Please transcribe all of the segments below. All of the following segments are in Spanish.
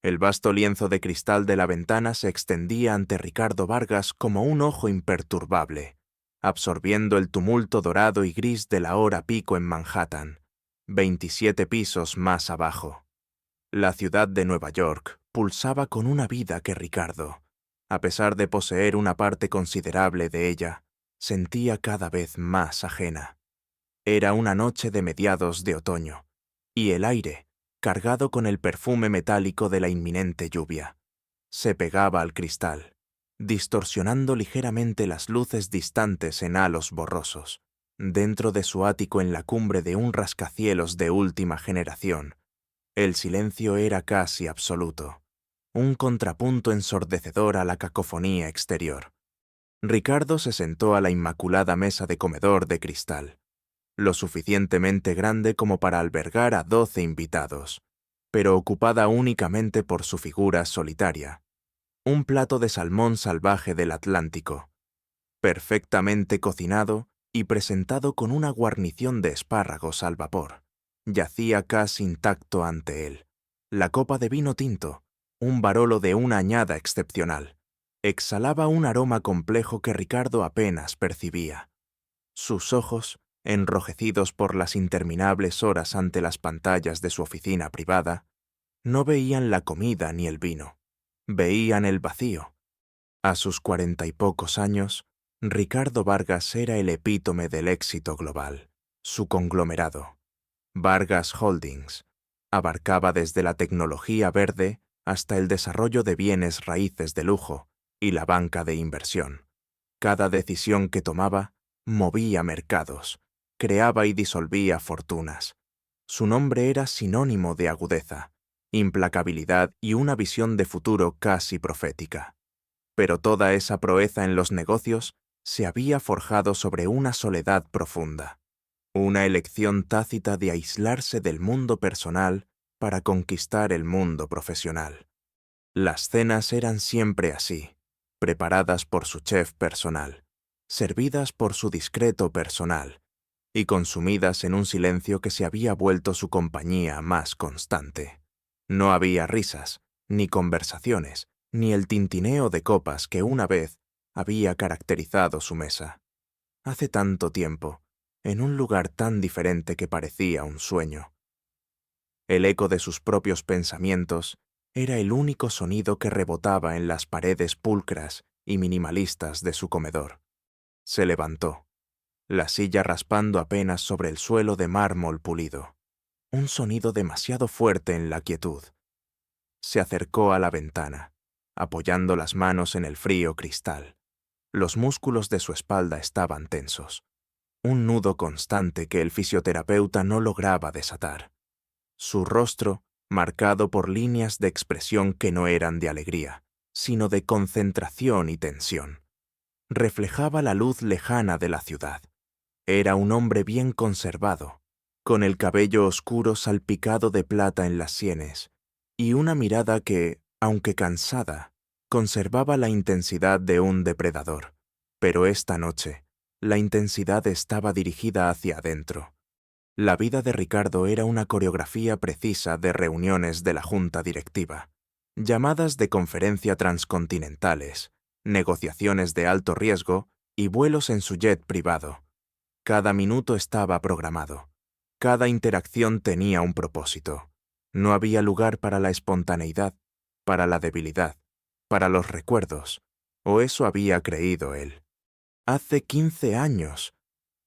El vasto lienzo de cristal de la ventana se extendía ante Ricardo Vargas como un ojo imperturbable, absorbiendo el tumulto dorado y gris de la hora pico en Manhattan, 27 pisos más abajo. La ciudad de Nueva York pulsaba con una vida que Ricardo, a pesar de poseer una parte considerable de ella, sentía cada vez más ajena. Era una noche de mediados de otoño, y el aire, cargado con el perfume metálico de la inminente lluvia, se pegaba al cristal, distorsionando ligeramente las luces distantes en halos borrosos. Dentro de su ático en la cumbre de un rascacielos de última generación, el silencio era casi absoluto, un contrapunto ensordecedor a la cacofonía exterior. Ricardo se sentó a la inmaculada mesa de comedor de cristal, lo suficientemente grande como para albergar a 12 invitados, pero ocupada únicamente por su figura solitaria, un plato de salmón salvaje del Atlántico, perfectamente cocinado y presentado con una guarnición de espárragos al vapor, yacía casi intacto ante él. La copa de vino tinto, un barolo de una añada excepcional, exhalaba un aroma complejo que Ricardo apenas percibía. Sus ojos, enrojecidos por las interminables horas ante las pantallas de su oficina privada, no veían la comida ni el vino, veían el vacío. A sus 40 y pocos años, Ricardo Vargas era el epítome del éxito global. Su conglomerado, Vargas Holdings, abarcaba desde la tecnología verde hasta el desarrollo de bienes raíces de lujo y la banca de inversión. Cada decisión que tomaba movía mercados, creaba y disolvía fortunas. Su nombre era sinónimo de agudeza, implacabilidad y una visión de futuro casi profética. Pero toda esa proeza en los negocios se había forjado sobre una soledad profunda, una elección tácita de aislarse del mundo personal para conquistar el mundo profesional. Las cenas eran siempre así, preparadas por su chef personal, servidas por su discreto personal, y consumidas en un silencio que se había vuelto su compañía más constante. No había risas, ni conversaciones, ni el tintineo de copas que una vez había caracterizado su mesa. Hace tanto tiempo, en un lugar tan diferente que parecía un sueño. El eco de sus propios pensamientos era el único sonido que rebotaba en las paredes pulcras y minimalistas de su comedor. Se levantó, la silla raspando apenas sobre el suelo de mármol pulido, un sonido demasiado fuerte en la quietud. Se acercó a la ventana, apoyando las manos en el frío cristal. Los músculos de su espalda estaban tensos, un nudo constante que el fisioterapeuta no lograba desatar. Su rostro, marcado por líneas de expresión que no eran de alegría, sino de concentración y tensión, reflejaba la luz lejana de la ciudad. Era un hombre bien conservado, con el cabello oscuro salpicado de plata en las sienes, y una mirada que, aunque cansada, conservaba la intensidad de un depredador. Pero esta noche, la intensidad estaba dirigida hacia adentro. La vida de Ricardo era una coreografía precisa de reuniones de la junta directiva, llamadas de conferencia transcontinentales, negociaciones de alto riesgo y vuelos en su jet privado. Cada minuto estaba programado. Cada interacción tenía un propósito. No había lugar para la espontaneidad, para la debilidad, para los recuerdos, o eso había creído él. Hace 15 años,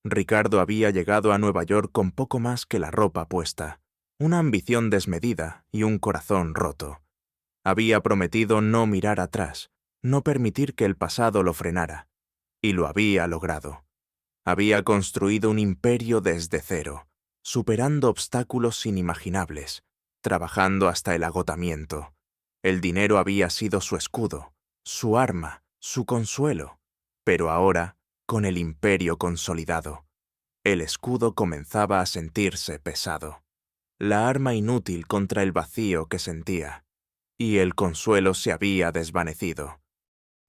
Ricardo había llegado a Nueva York con poco más que la ropa puesta, una ambición desmedida y un corazón roto. Había prometido no mirar atrás, no permitir que el pasado lo frenara, y lo había logrado. Había construido un imperio desde cero, superando obstáculos inimaginables, trabajando hasta el agotamiento. El dinero había sido su escudo, su arma, su consuelo, pero ahora, con el imperio consolidado, el escudo comenzaba a sentirse pesado, la arma inútil contra el vacío que sentía, y el consuelo se había desvanecido.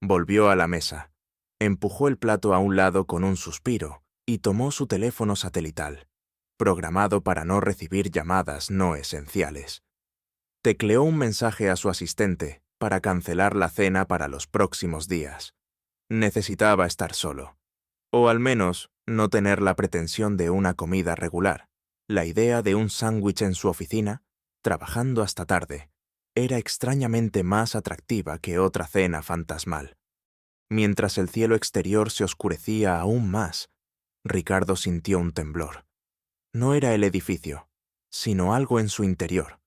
Volvió a la mesa, empujó el plato a un lado con un suspiro y tomó su teléfono satelital, programado para no recibir llamadas no esenciales. Tecleó un mensaje a su asistente para cancelar la cena para los próximos días. Necesitaba estar solo. O al menos no tener la pretensión de una comida regular. La idea de un sándwich en su oficina, trabajando hasta tarde, era extrañamente más atractiva que otra cena fantasmal. Mientras el cielo exterior se oscurecía aún más, Ricardo sintió un temblor. No era el edificio, sino algo en su interior,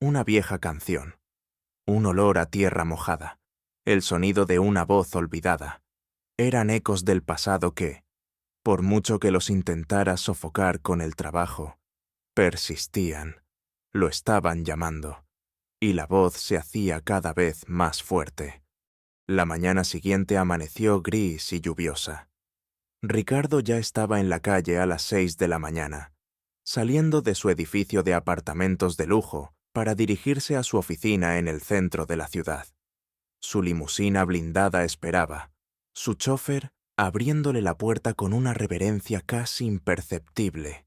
una vieja canción, un olor a tierra mojada, el sonido de una voz olvidada. Eran ecos del pasado que, por mucho que los intentara sofocar con el trabajo, persistían, lo estaban llamando, y la voz se hacía cada vez más fuerte. La mañana siguiente amaneció gris y lluviosa. Ricardo ya estaba en la calle a las 6 de la mañana, saliendo de su edificio de apartamentos de lujo para dirigirse a su oficina en el centro de la ciudad. Su limusina blindada esperaba, su chofer abriéndole la puerta con una reverencia casi imperceptible.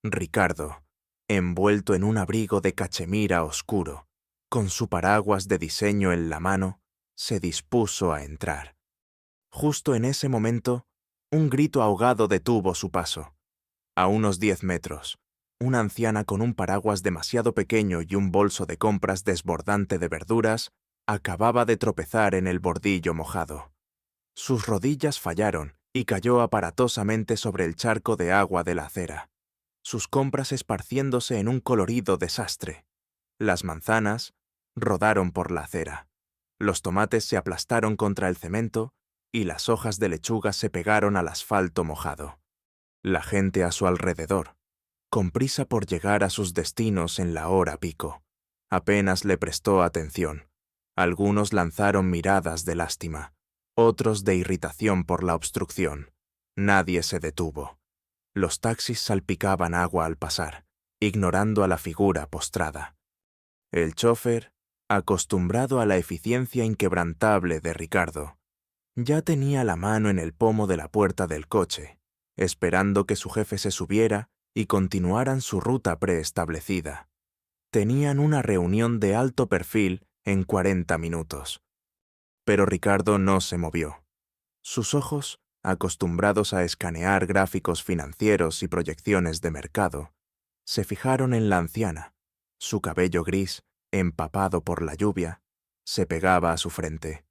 Ricardo, envuelto en un abrigo de cachemira oscuro, con su paraguas de diseño en la mano, se dispuso a entrar. Justo en ese momento, un grito ahogado detuvo su paso. A unos 10 metros, una anciana con un paraguas demasiado pequeño y un bolso de compras desbordante de verduras acababa de tropezar en el bordillo mojado. Sus rodillas fallaron y cayó aparatosamente sobre el charco de agua de la acera, sus compras esparciéndose en un colorido desastre. Las manzanas rodaron por la acera, los tomates se aplastaron contra el cemento y las hojas de lechuga se pegaron al asfalto mojado. La gente a su alrededor, con prisa por llegar a sus destinos en la hora pico, apenas le prestó atención. Algunos lanzaron miradas de lástima, otros de irritación por la obstrucción. Nadie se detuvo. Los taxis salpicaban agua al pasar, ignorando a la figura postrada. El chófer, acostumbrado a la eficiencia inquebrantable de Ricardo, ya tenía la mano en el pomo de la puerta del coche, esperando que su jefe se subiera y continuaran su ruta preestablecida. Tenían una reunión de alto perfil en 40 minutos. Pero Ricardo no se movió. Sus ojos, acostumbrados a escanear gráficos financieros y proyecciones de mercado, se fijaron en la anciana. Su cabello gris, empapado por la lluvia, se pegaba a su frente.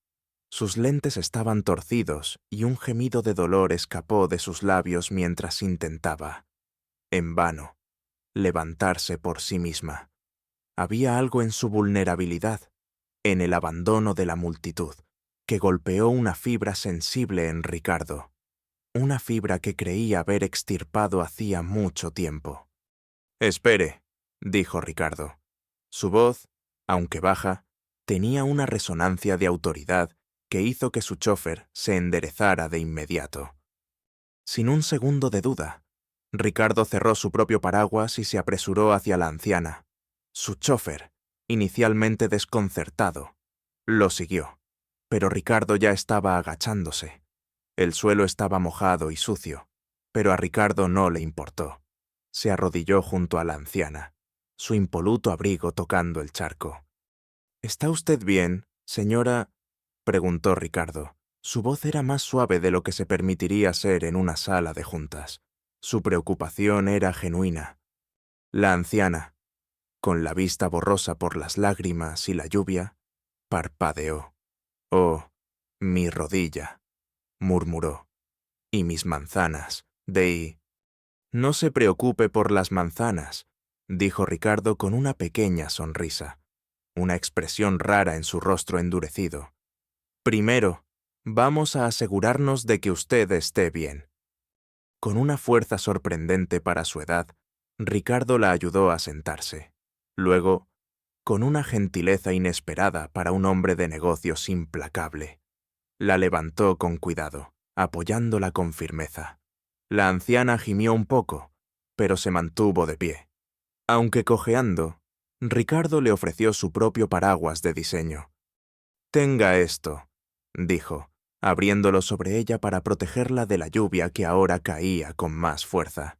Sus lentes estaban torcidos y un gemido de dolor escapó de sus labios mientras intentaba, en vano, levantarse por sí misma. Había algo en su vulnerabilidad, en el abandono de la multitud, que golpeó una fibra sensible en Ricardo, una fibra que creía haber extirpado hacía mucho tiempo. «Espere», dijo Ricardo. Su voz, aunque baja, tenía una resonancia de autoridad que hizo que su chófer se enderezara de inmediato. Sin un segundo de duda, Ricardo cerró su propio paraguas y se apresuró hacia la anciana. Su chófer, inicialmente desconcertado, lo siguió, pero Ricardo ya estaba agachándose. El suelo estaba mojado y sucio, pero a Ricardo no le importó. Se arrodilló junto a la anciana, su impoluto abrigo tocando el charco. «¿Está usted bien, señora?», preguntó Ricardo. Su voz era más suave de lo que se permitiría ser en una sala de juntas. Su preocupación era genuina. La anciana, con la vista borrosa por las lágrimas y la lluvia, parpadeó. «Oh, mi rodilla», murmuró, «y mis manzanas, de...» «No se preocupe por las manzanas», dijo Ricardo con una pequeña sonrisa, una expresión rara en su rostro endurecido. «Primero, vamos a asegurarnos de que usted esté bien». Con una fuerza sorprendente para su edad, Ricardo la ayudó a sentarse. Luego, con una gentileza inesperada para un hombre de negocios implacable, la levantó con cuidado, apoyándola con firmeza. La anciana gimió un poco, pero se mantuvo de pie. Aunque cojeando, Ricardo le ofreció su propio paraguas de diseño. «Tenga esto», dijo, abriéndolo sobre ella para protegerla de la lluvia que ahora caía con más fuerza.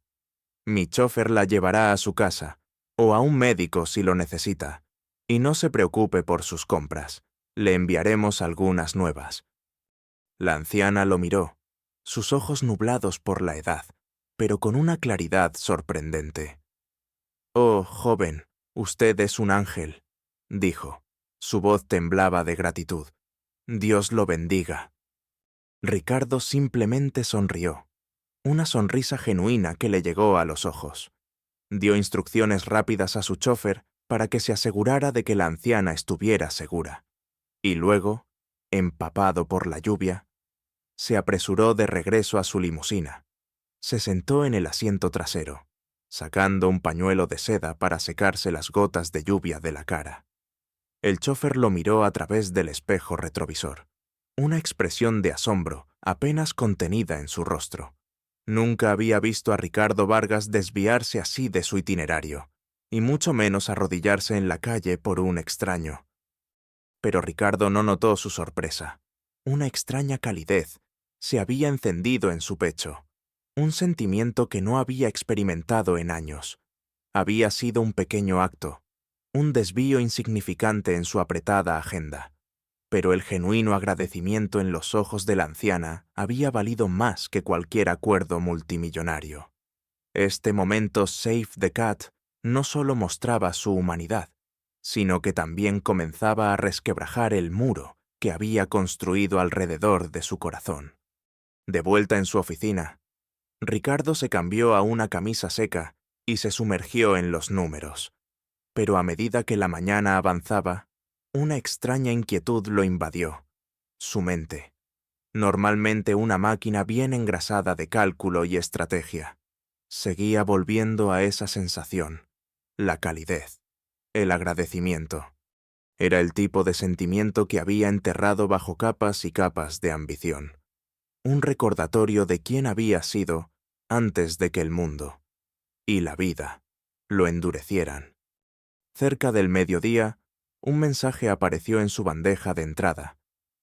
«Mi chófer la llevará a su casa, o a un médico si lo necesita, Y no se preocupe por sus compras. Le enviaremos algunas nuevas. La anciana lo miró, sus ojos nublados por la edad, pero con una claridad sorprendente. «Oh, joven, usted es un ángel», dijo. Su voz temblaba de gratitud. «Dios lo bendiga». Ricardo simplemente sonrió, una sonrisa genuina que le llegó a los ojos. Dio instrucciones rápidas a su chofer para que se asegurara de que la anciana estuviera segura. Y luego, empapado por la lluvia, se apresuró de regreso a su limusina. Se sentó en el asiento trasero, sacando un pañuelo de seda para secarse las gotas de lluvia de la cara. El chofer lo miró a través del espejo retrovisor, una expresión de asombro apenas contenida en su rostro. Nunca había visto a Ricardo Vargas desviarse así de su itinerario, y mucho menos arrodillarse en la calle por un extraño. Pero Ricardo no notó su sorpresa. Una extraña calidez se había encendido en su pecho, un sentimiento que no había experimentado en años. Había sido un pequeño acto, un desvío insignificante en su apretada agenda, pero el genuino agradecimiento en los ojos de la anciana había valido más que cualquier acuerdo multimillonario. Este momento Save the Cat no solo mostraba su humanidad, sino que también comenzaba a resquebrajar el muro que había construido alrededor de su corazón. De vuelta en su oficina, Ricardo se cambió a una camisa seca y se sumergió en los números. Pero a medida que la mañana avanzaba, una extraña inquietud lo invadió. Su mente. Normalmente una máquina bien engrasada de cálculo y estrategia. Seguía volviendo a esa sensación, la calidez, el agradecimiento. Era el tipo de sentimiento que había enterrado bajo capas y capas de ambición. Un recordatorio de quién había sido antes de que el mundo y la vida lo endurecieran. Cerca del mediodía, un mensaje apareció en su bandeja de entrada.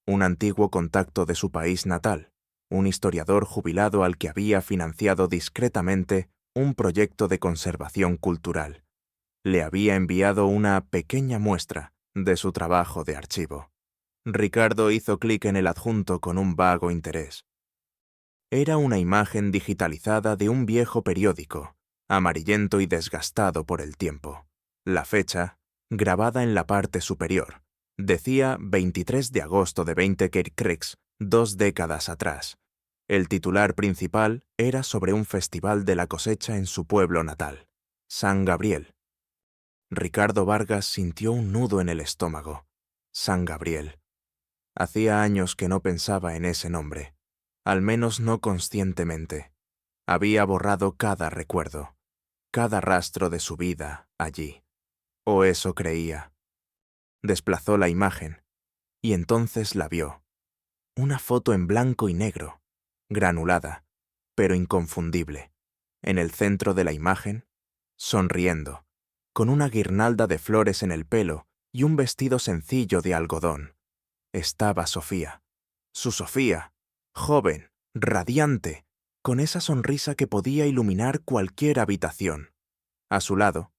Un antiguo contacto de su país natal, un historiador jubilado al que había financiado discretamente un proyecto de conservación cultural. Le había enviado una pequeña muestra de su trabajo de archivo. Ricardo hizo clic en el adjunto con un vago interés. Era una imagen digitalizada de un viejo periódico, amarillento y desgastado por el tiempo. La fecha, grabada en la parte superior, decía 23 de agosto de 20 Kerkrix, 2 décadas atrás. El titular principal era sobre un festival de la cosecha en su pueblo natal, San Gabriel. Ricardo Vargas sintió un nudo en el estómago. San Gabriel. Hacía años que no pensaba en ese nombre, al menos no conscientemente. Había borrado cada recuerdo, cada rastro de su vida allí. O eso creía. Desplazó la imagen, y entonces la vio. Una foto en blanco y negro, granulada, pero inconfundible. En el centro de la imagen, sonriendo, con una guirnalda de flores en el pelo y un vestido sencillo de algodón, estaba Sofía. Su Sofía, joven, radiante, con esa sonrisa que podía iluminar cualquier habitación. A su lado,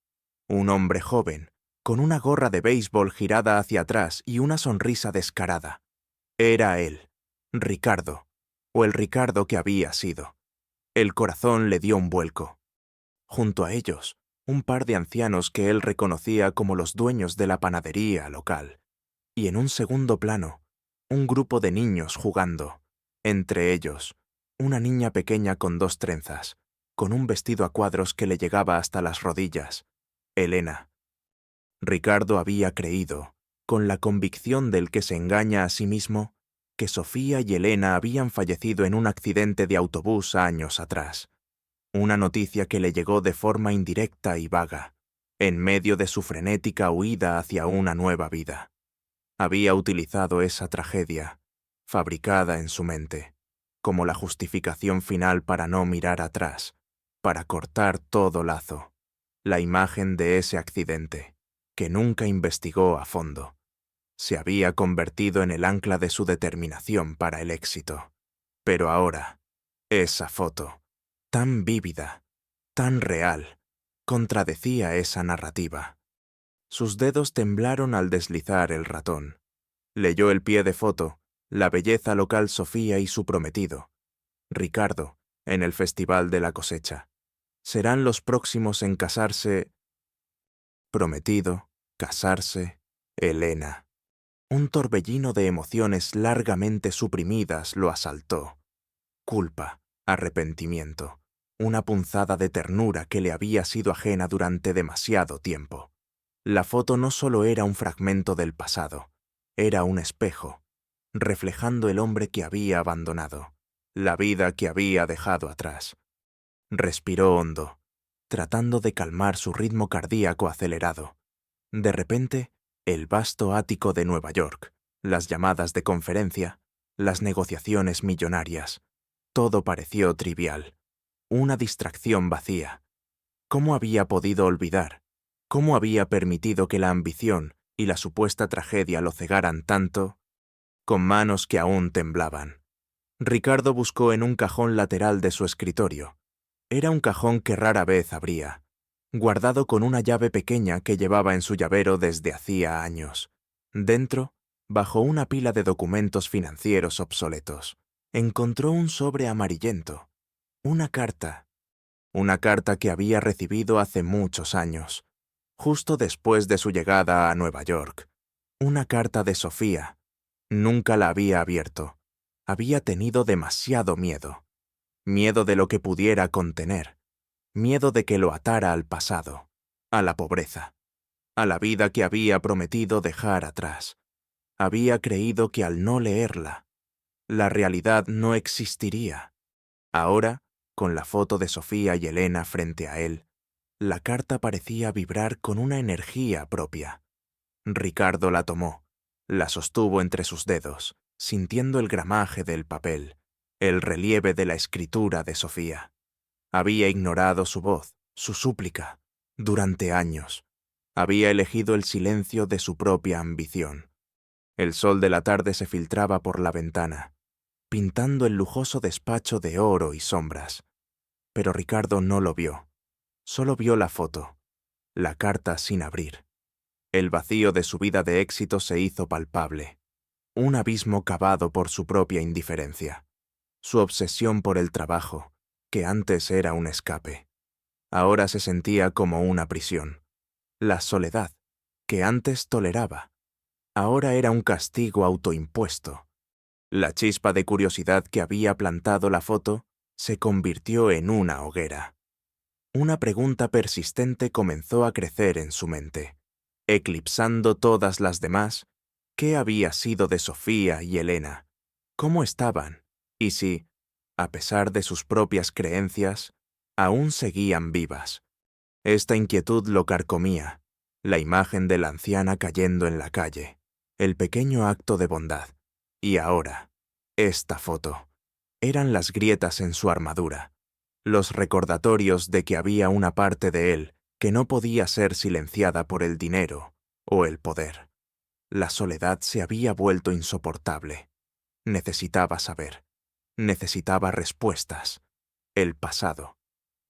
un hombre joven, con una gorra de béisbol girada hacia atrás y una sonrisa descarada. Era él, Ricardo, o el Ricardo que había sido. El corazón le dio un vuelco. Junto a ellos, un par de ancianos que él reconocía como los dueños de la panadería local. Y en un segundo plano, un grupo de niños jugando. Entre ellos, una niña pequeña con 2 trenzas, con un vestido a cuadros que le llegaba hasta las rodillas. Elena. Ricardo había creído, con la convicción del que se engaña a sí mismo, que Sofía y Elena habían fallecido en un accidente de autobús años atrás. Una noticia que le llegó de forma indirecta y vaga, en medio de su frenética huida hacia una nueva vida. Había utilizado esa tragedia, fabricada en su mente, como la justificación final para no mirar atrás, para cortar todo lazo. La imagen de ese accidente, que nunca investigó a fondo, se había convertido en el ancla de su determinación para el éxito. Pero ahora, esa foto, tan vívida, tan real, contradecía esa narrativa. Sus dedos temblaron al deslizar el ratón. Leyó el pie de foto, la belleza local Sofía y su prometido, Ricardo, en el Festival de la Cosecha. Serán los próximos en casarse. Prometido, casarse, Elena. Un torbellino de emociones largamente suprimidas lo asaltó. Culpa, arrepentimiento, una punzada de ternura que le había sido ajena durante demasiado tiempo. La foto no solo era un fragmento del pasado, era un espejo, reflejando el hombre que había abandonado, la vida que había dejado atrás. Respiró hondo, tratando de calmar su ritmo cardíaco acelerado. De repente, el vasto ático de Nueva York, las llamadas de conferencia, las negociaciones millonarias, todo pareció trivial, una distracción vacía. ¿Cómo había podido olvidar? ¿Cómo había permitido que la ambición y la supuesta tragedia lo cegaran tanto? Con manos que aún temblaban, Ricardo buscó en un cajón lateral de su escritorio. Era un cajón que rara vez abría, guardado con una llave pequeña que llevaba en su llavero desde hacía años. Dentro, bajo una pila de documentos financieros obsoletos, encontró un sobre amarillento, una carta que había recibido hace muchos años, justo después de su llegada a Nueva York. Una carta de Sofía. Nunca la había abierto. Había tenido demasiado miedo. Miedo de lo que pudiera contener. Miedo de que lo atara al pasado, a la pobreza, a la vida que había prometido dejar atrás. Había creído que al no leerla, la realidad no existiría. Ahora, con la foto de Sofía y Elena frente a él, la carta parecía vibrar con una energía propia. Ricardo la tomó, la sostuvo entre sus dedos, sintiendo el gramaje del papel, el relieve de la escritura de Sofía. Había ignorado su voz, su súplica, durante años. Había elegido el silencio de su propia ambición. El sol de la tarde se filtraba por la ventana, pintando el lujoso despacho de oro y sombras. Pero Ricardo no lo vio. Solo vio la foto, la carta sin abrir. El vacío de su vida de éxito se hizo palpable. Un abismo cavado por su propia indiferencia. Su obsesión por el trabajo, que antes era un escape. Ahora se sentía como una prisión. La soledad, que antes toleraba, ahora era un castigo autoimpuesto. La chispa de curiosidad que había plantado la foto se convirtió en una hoguera. Una pregunta persistente comenzó a crecer en su mente, eclipsando todas las demás. ¿Qué había sido de Sofía y Elena? ¿Cómo estaban? Y si, a pesar de sus propias creencias, aún seguían vivas. Esta inquietud lo carcomía, la imagen de la anciana cayendo en la calle, el pequeño acto de bondad. Y ahora, esta foto. Eran las grietas en su armadura, los recordatorios de que había una parte de él que no podía ser silenciada por el dinero o el poder. La soledad se había vuelto insoportable. Necesitaba saber. Necesitaba respuestas. El pasado,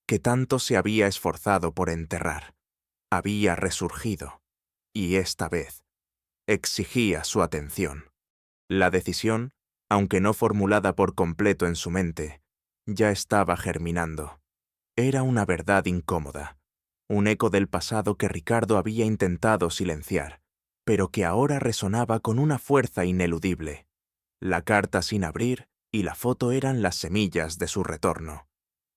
que tanto se había esforzado por enterrar, había resurgido, y esta vez exigía su atención. La decisión, aunque no formulada por completo en su mente, ya estaba germinando. Era una verdad incómoda, un eco del pasado que Ricardo había intentado silenciar, pero que ahora resonaba con una fuerza ineludible. La carta sin abrir y la foto eran las semillas de su retorno.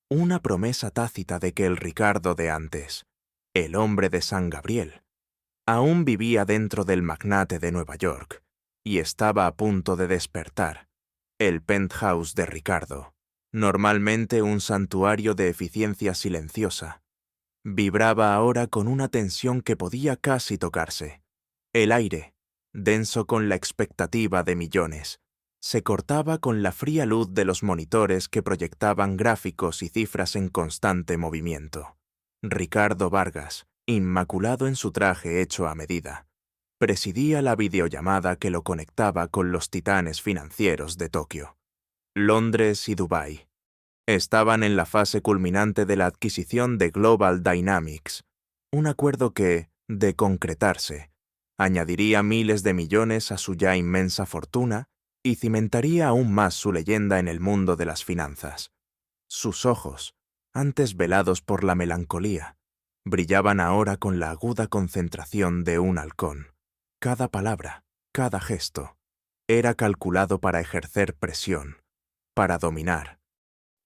Una promesa tácita de que el Ricardo de antes, el hombre de San Gabriel, aún vivía dentro del magnate de Nueva York y estaba a punto de despertar. El penthouse de Ricardo, normalmente un santuario de eficiencia silenciosa, vibraba ahora con una tensión que podía casi tocarse. El aire, denso con la expectativa de millones, se cortaba con la fría luz de los monitores que proyectaban gráficos y cifras en constante movimiento. Ricardo Vargas, inmaculado en su traje hecho a medida, presidía la videollamada que lo conectaba con los titanes financieros de Tokio. Londres y Dubái estaban en la fase culminante de la adquisición de Global Dynamics, un acuerdo que, de concretarse, añadiría miles de millones a su ya inmensa fortuna y cimentaría aún más su leyenda en el mundo de las finanzas. Sus ojos, antes velados por la melancolía, brillaban ahora con la aguda concentración de un halcón. Cada palabra, cada gesto, era calculado para ejercer presión, para dominar.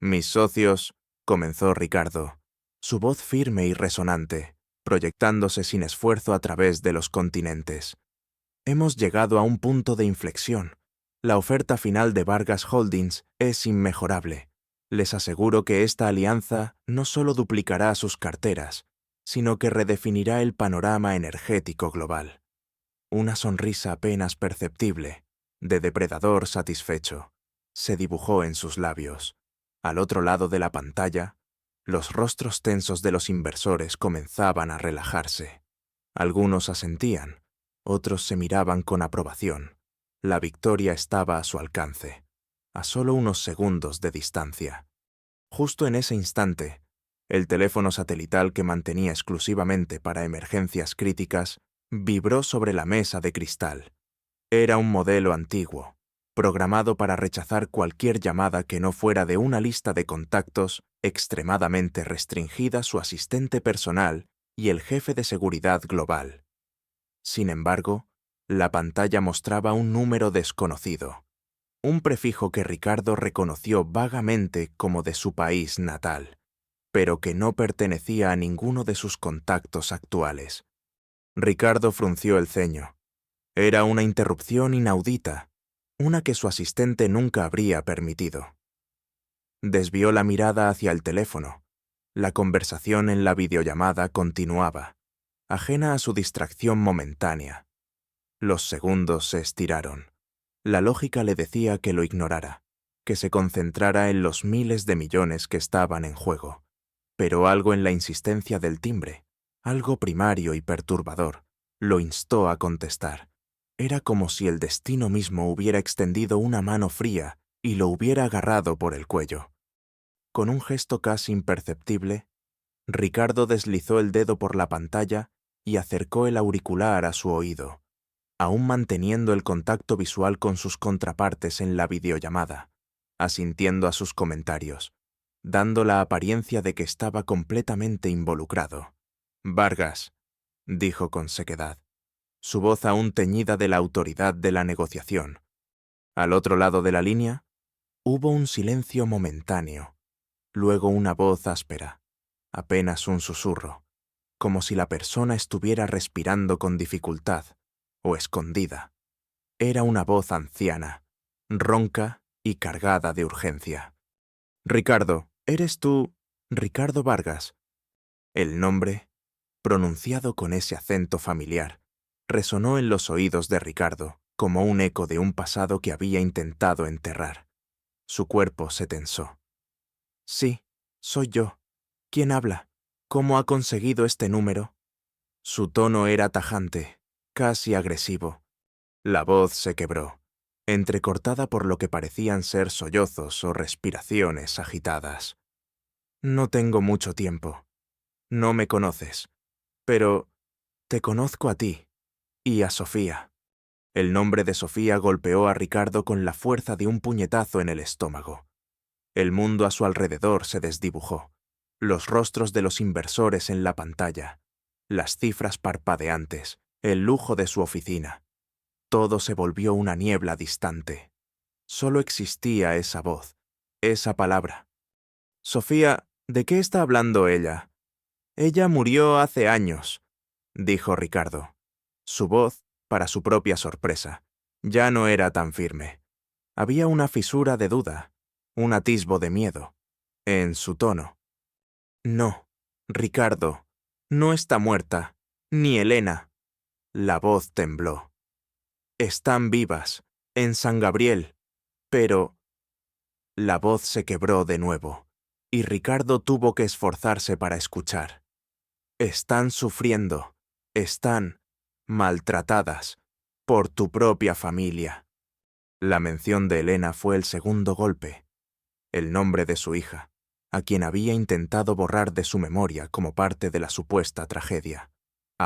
Mis socios, comenzó Ricardo, su voz firme y resonante, proyectándose sin esfuerzo a través de los continentes. Hemos llegado a un punto de inflexión. La oferta final de Vargas Holdings es inmejorable. Les aseguro que esta alianza no solo duplicará sus carteras, sino que redefinirá el panorama energético global. Una sonrisa apenas perceptible, de depredador satisfecho, se dibujó en sus labios. Al otro lado de la pantalla, los rostros tensos de los inversores comenzaban a relajarse. Algunos asentían, otros se miraban con aprobación. La victoria estaba a su alcance, a solo unos segundos de distancia. Justo en ese instante, el teléfono satelital que mantenía exclusivamente para emergencias críticas vibró sobre la mesa de cristal. Era un modelo antiguo, programado para rechazar cualquier llamada que no fuera de una lista de contactos extremadamente restringida su asistente personal y el jefe de seguridad global. Sin embargo, la pantalla mostraba un número desconocido, un prefijo que Ricardo reconoció vagamente como de su país natal, pero que no pertenecía a ninguno de sus contactos actuales. Ricardo frunció el ceño. Era una interrupción inaudita, una que su asistente nunca habría permitido. Desvió la mirada hacia el teléfono. La conversación en la videollamada continuaba, ajena a su distracción momentánea. Los segundos se estiraron. La lógica le decía que lo ignorara, que se concentrara en los miles de millones que estaban en juego. Pero algo en la insistencia del timbre, algo primario y perturbador, lo instó a contestar. Era como si el destino mismo hubiera extendido una mano fría y lo hubiera agarrado por el cuello. Con un gesto casi imperceptible, Ricardo deslizó el dedo por la pantalla y acercó el auricular a su oído, aún manteniendo el contacto visual con sus contrapartes en la videollamada, asintiendo a sus comentarios, dando la apariencia de que estaba completamente involucrado. «Vargas», dijo con sequedad, su voz aún teñida de la autoridad de la negociación. Al otro lado de la línea, hubo un silencio momentáneo, luego una voz áspera, apenas un susurro, como si la persona estuviera respirando con dificultad o escondida. Era una voz anciana, ronca y cargada de urgencia. «Ricardo, ¿eres tú Ricardo Vargas?» El nombre, pronunciado con ese acento familiar, resonó en los oídos de Ricardo como un eco de un pasado que había intentado enterrar. Su cuerpo se tensó. «Sí, soy yo. ¿Quién habla? ¿Cómo ha conseguido este número?» Su tono era tajante, casi agresivo. La voz se quebró, entrecortada por lo que parecían ser sollozos o respiraciones agitadas. «No tengo mucho tiempo. No me conoces, pero te conozco a ti y a Sofía». El nombre de Sofía golpeó a Ricardo con la fuerza de un puñetazo en el estómago. El mundo a su alrededor se desdibujó. Los rostros de los inversores en la pantalla, las cifras parpadeantes, el lujo de su oficina. Todo se volvió una niebla distante. Solo existía esa voz, esa palabra. «Sofía, ¿de qué está hablando ella?» «Ella murió hace años», dijo Ricardo. Su voz, para su propia sorpresa, ya no era tan firme. Había una fisura de duda, un atisbo de miedo, en su tono. «No, Ricardo, no está muerta, ni Elena». La voz tembló. «Están vivas, en San Gabriel, pero...» La voz se quebró de nuevo, y Ricardo tuvo que esforzarse para escuchar. «Están sufriendo, están maltratadas por tu propia familia». La mención de Elena fue el segundo golpe, el nombre de su hija, a quien había intentado borrar de su memoria como parte de la supuesta tragedia.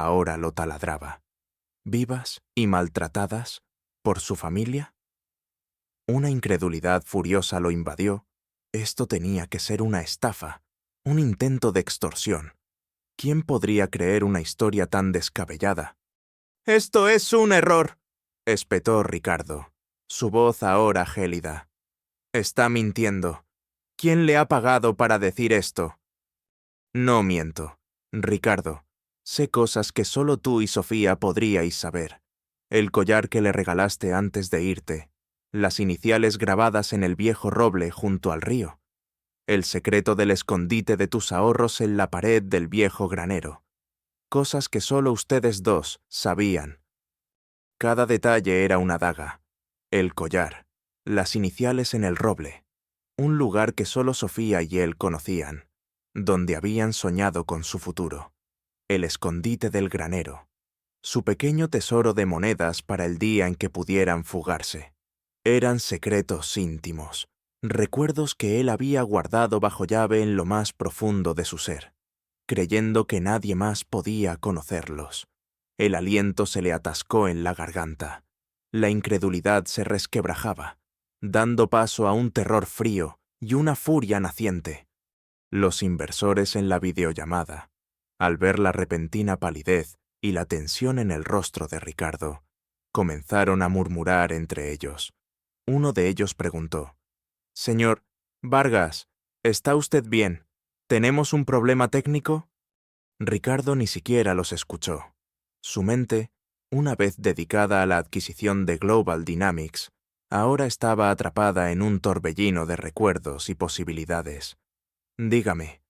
ahora lo taladraba. ¿Vivas y maltratadas por su familia? Una incredulidad furiosa lo invadió. Esto tenía que ser una estafa, un intento de extorsión. ¿Quién podría creer una historia tan descabellada? «¡Esto es un error!», espetó Ricardo, su voz ahora gélida. «Está mintiendo. ¿Quién le ha pagado para decir esto?» «No miento, Ricardo. Sé cosas que solo tú y Sofía podríais saber. El collar que le regalaste antes de irte, las iniciales grabadas en el viejo roble junto al río, el secreto del escondite de tus ahorros en la pared del viejo granero. Cosas que solo ustedes dos sabían. Cada detalle era una daga. El collar, las iniciales en el roble, un lugar que solo Sofía y él conocían, donde habían soñado con su futuro, el escondite del granero, su pequeño tesoro de monedas para el día en que pudieran fugarse. Eran secretos íntimos, recuerdos que él había guardado bajo llave en lo más profundo de su ser, creyendo que nadie más podía conocerlos. El aliento se le atascó en la garganta. La incredulidad se resquebrajaba, dando paso a un terror frío y una furia naciente. Los inversores en la videollamada, al ver la repentina palidez y la tensión en el rostro de Ricardo, comenzaron a murmurar entre ellos. Uno de ellos preguntó: «Señor Vargas, ¿está usted bien? ¿Tenemos un problema técnico?» Ricardo ni siquiera los escuchó. Su mente, una vez dedicada a la adquisición de Global Dynamics, ahora estaba atrapada en un torbellino de recuerdos y posibilidades. «Dígame,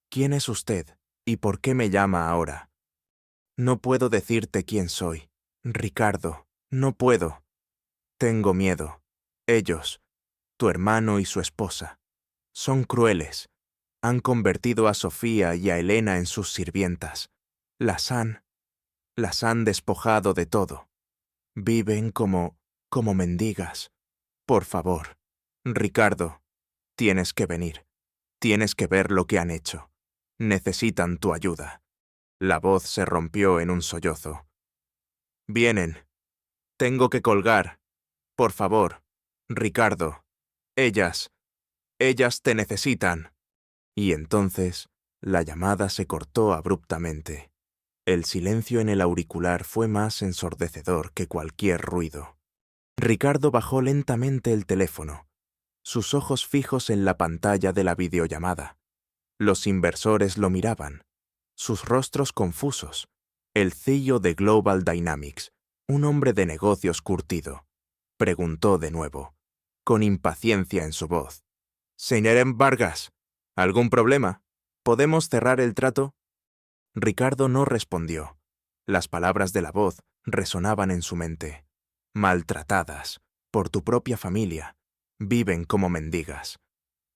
¿quién es usted y por qué me llama ahora?» «No puedo decirte quién soy, Ricardo, no puedo. Tengo miedo. Ellos, tu hermano y su esposa, son crueles. Han convertido a Sofía y a Elena en sus sirvientas. Las han despojado de todo. Viven como mendigas. Por favor, Ricardo, tienes que venir. Tienes que ver lo que han hecho. Necesitan tu ayuda». La voz se rompió en un sollozo. «Vienen. Tengo que colgar. Por favor, Ricardo. Ellas te necesitan». Y entonces la llamada se cortó abruptamente. El silencio en el auricular fue más ensordecedor que cualquier ruido. Ricardo bajó lentamente el teléfono, sus ojos fijos en la pantalla de la videollamada. Los inversores lo miraban, sus rostros confusos. El CEO de Global Dynamics, un hombre de negocios curtido, preguntó de nuevo, con impaciencia en su voz: «Señor Vargas, ¿algún problema? ¿Podemos cerrar el trato?» Ricardo no respondió. Las palabras de la voz resonaban en su mente. «Maltratadas por tu propia familia. Viven como mendigas».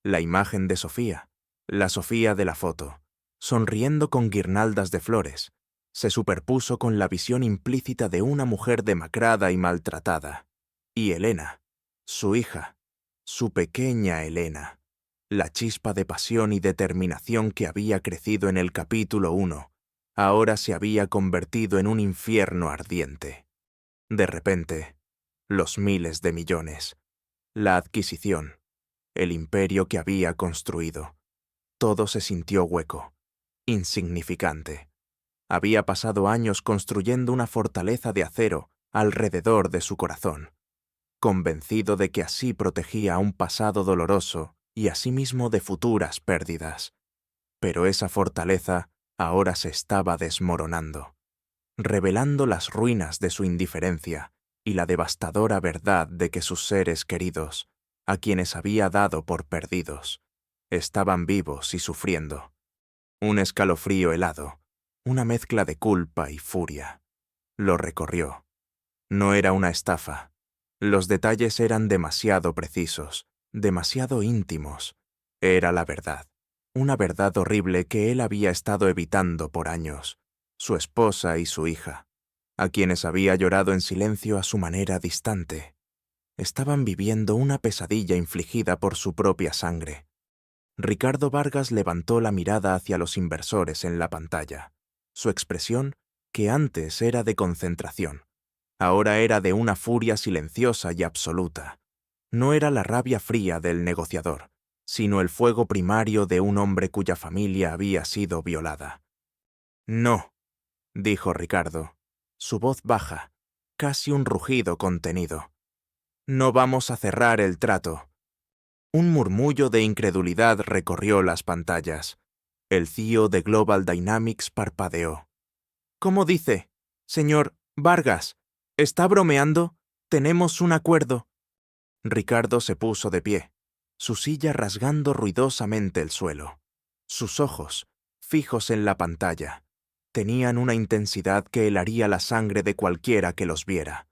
La imagen de Sofía, la Sofía de la foto, sonriendo con guirnaldas de flores, se superpuso con la visión implícita de una mujer demacrada y maltratada. Y Elena, su hija, su pequeña Elena, la chispa de pasión y determinación que había crecido en el capítulo 1, ahora se había convertido en un infierno ardiente. De repente, los miles de millones, la adquisición, el imperio que había construido, todo se sintió hueco, insignificante. Había pasado años construyendo una fortaleza de acero alrededor de su corazón, convencido de que así protegía un pasado doloroso y asimismo de futuras pérdidas. Pero esa fortaleza ahora se estaba desmoronando, revelando las ruinas de su indiferencia y la devastadora verdad de que sus seres queridos, a quienes había dado por perdidos, estaban vivos y sufriendo. Un escalofrío helado, una mezcla de culpa y furia, lo recorrió. No era una estafa. Los detalles eran demasiado precisos, demasiado íntimos. Era la verdad, una verdad horrible que él había estado evitando por años. Su esposa y su hija, a quienes había llorado en silencio a su manera distante, estaban viviendo una pesadilla infligida por su propia sangre. Ricardo Vargas levantó la mirada hacia los inversores en la pantalla. Su expresión que antes era de concentración. Ahora era de una furia silenciosa y absoluta. No era la rabia fría del negociador, sino el fuego primario de un hombre cuya familia había sido violada. «No», dijo Ricardo, su voz baja, casi un rugido contenido. «No vamos a cerrar el trato». Un murmullo de incredulidad recorrió las pantallas. El CEO de Global Dynamics parpadeó. «¿Cómo dice? Señor Vargas, ¿está bromeando? Tenemos un acuerdo». Ricardo se puso de pie, su silla rasgando ruidosamente el suelo. Sus ojos, fijos en la pantalla, tenían una intensidad que helaría la sangre de cualquiera que los viera.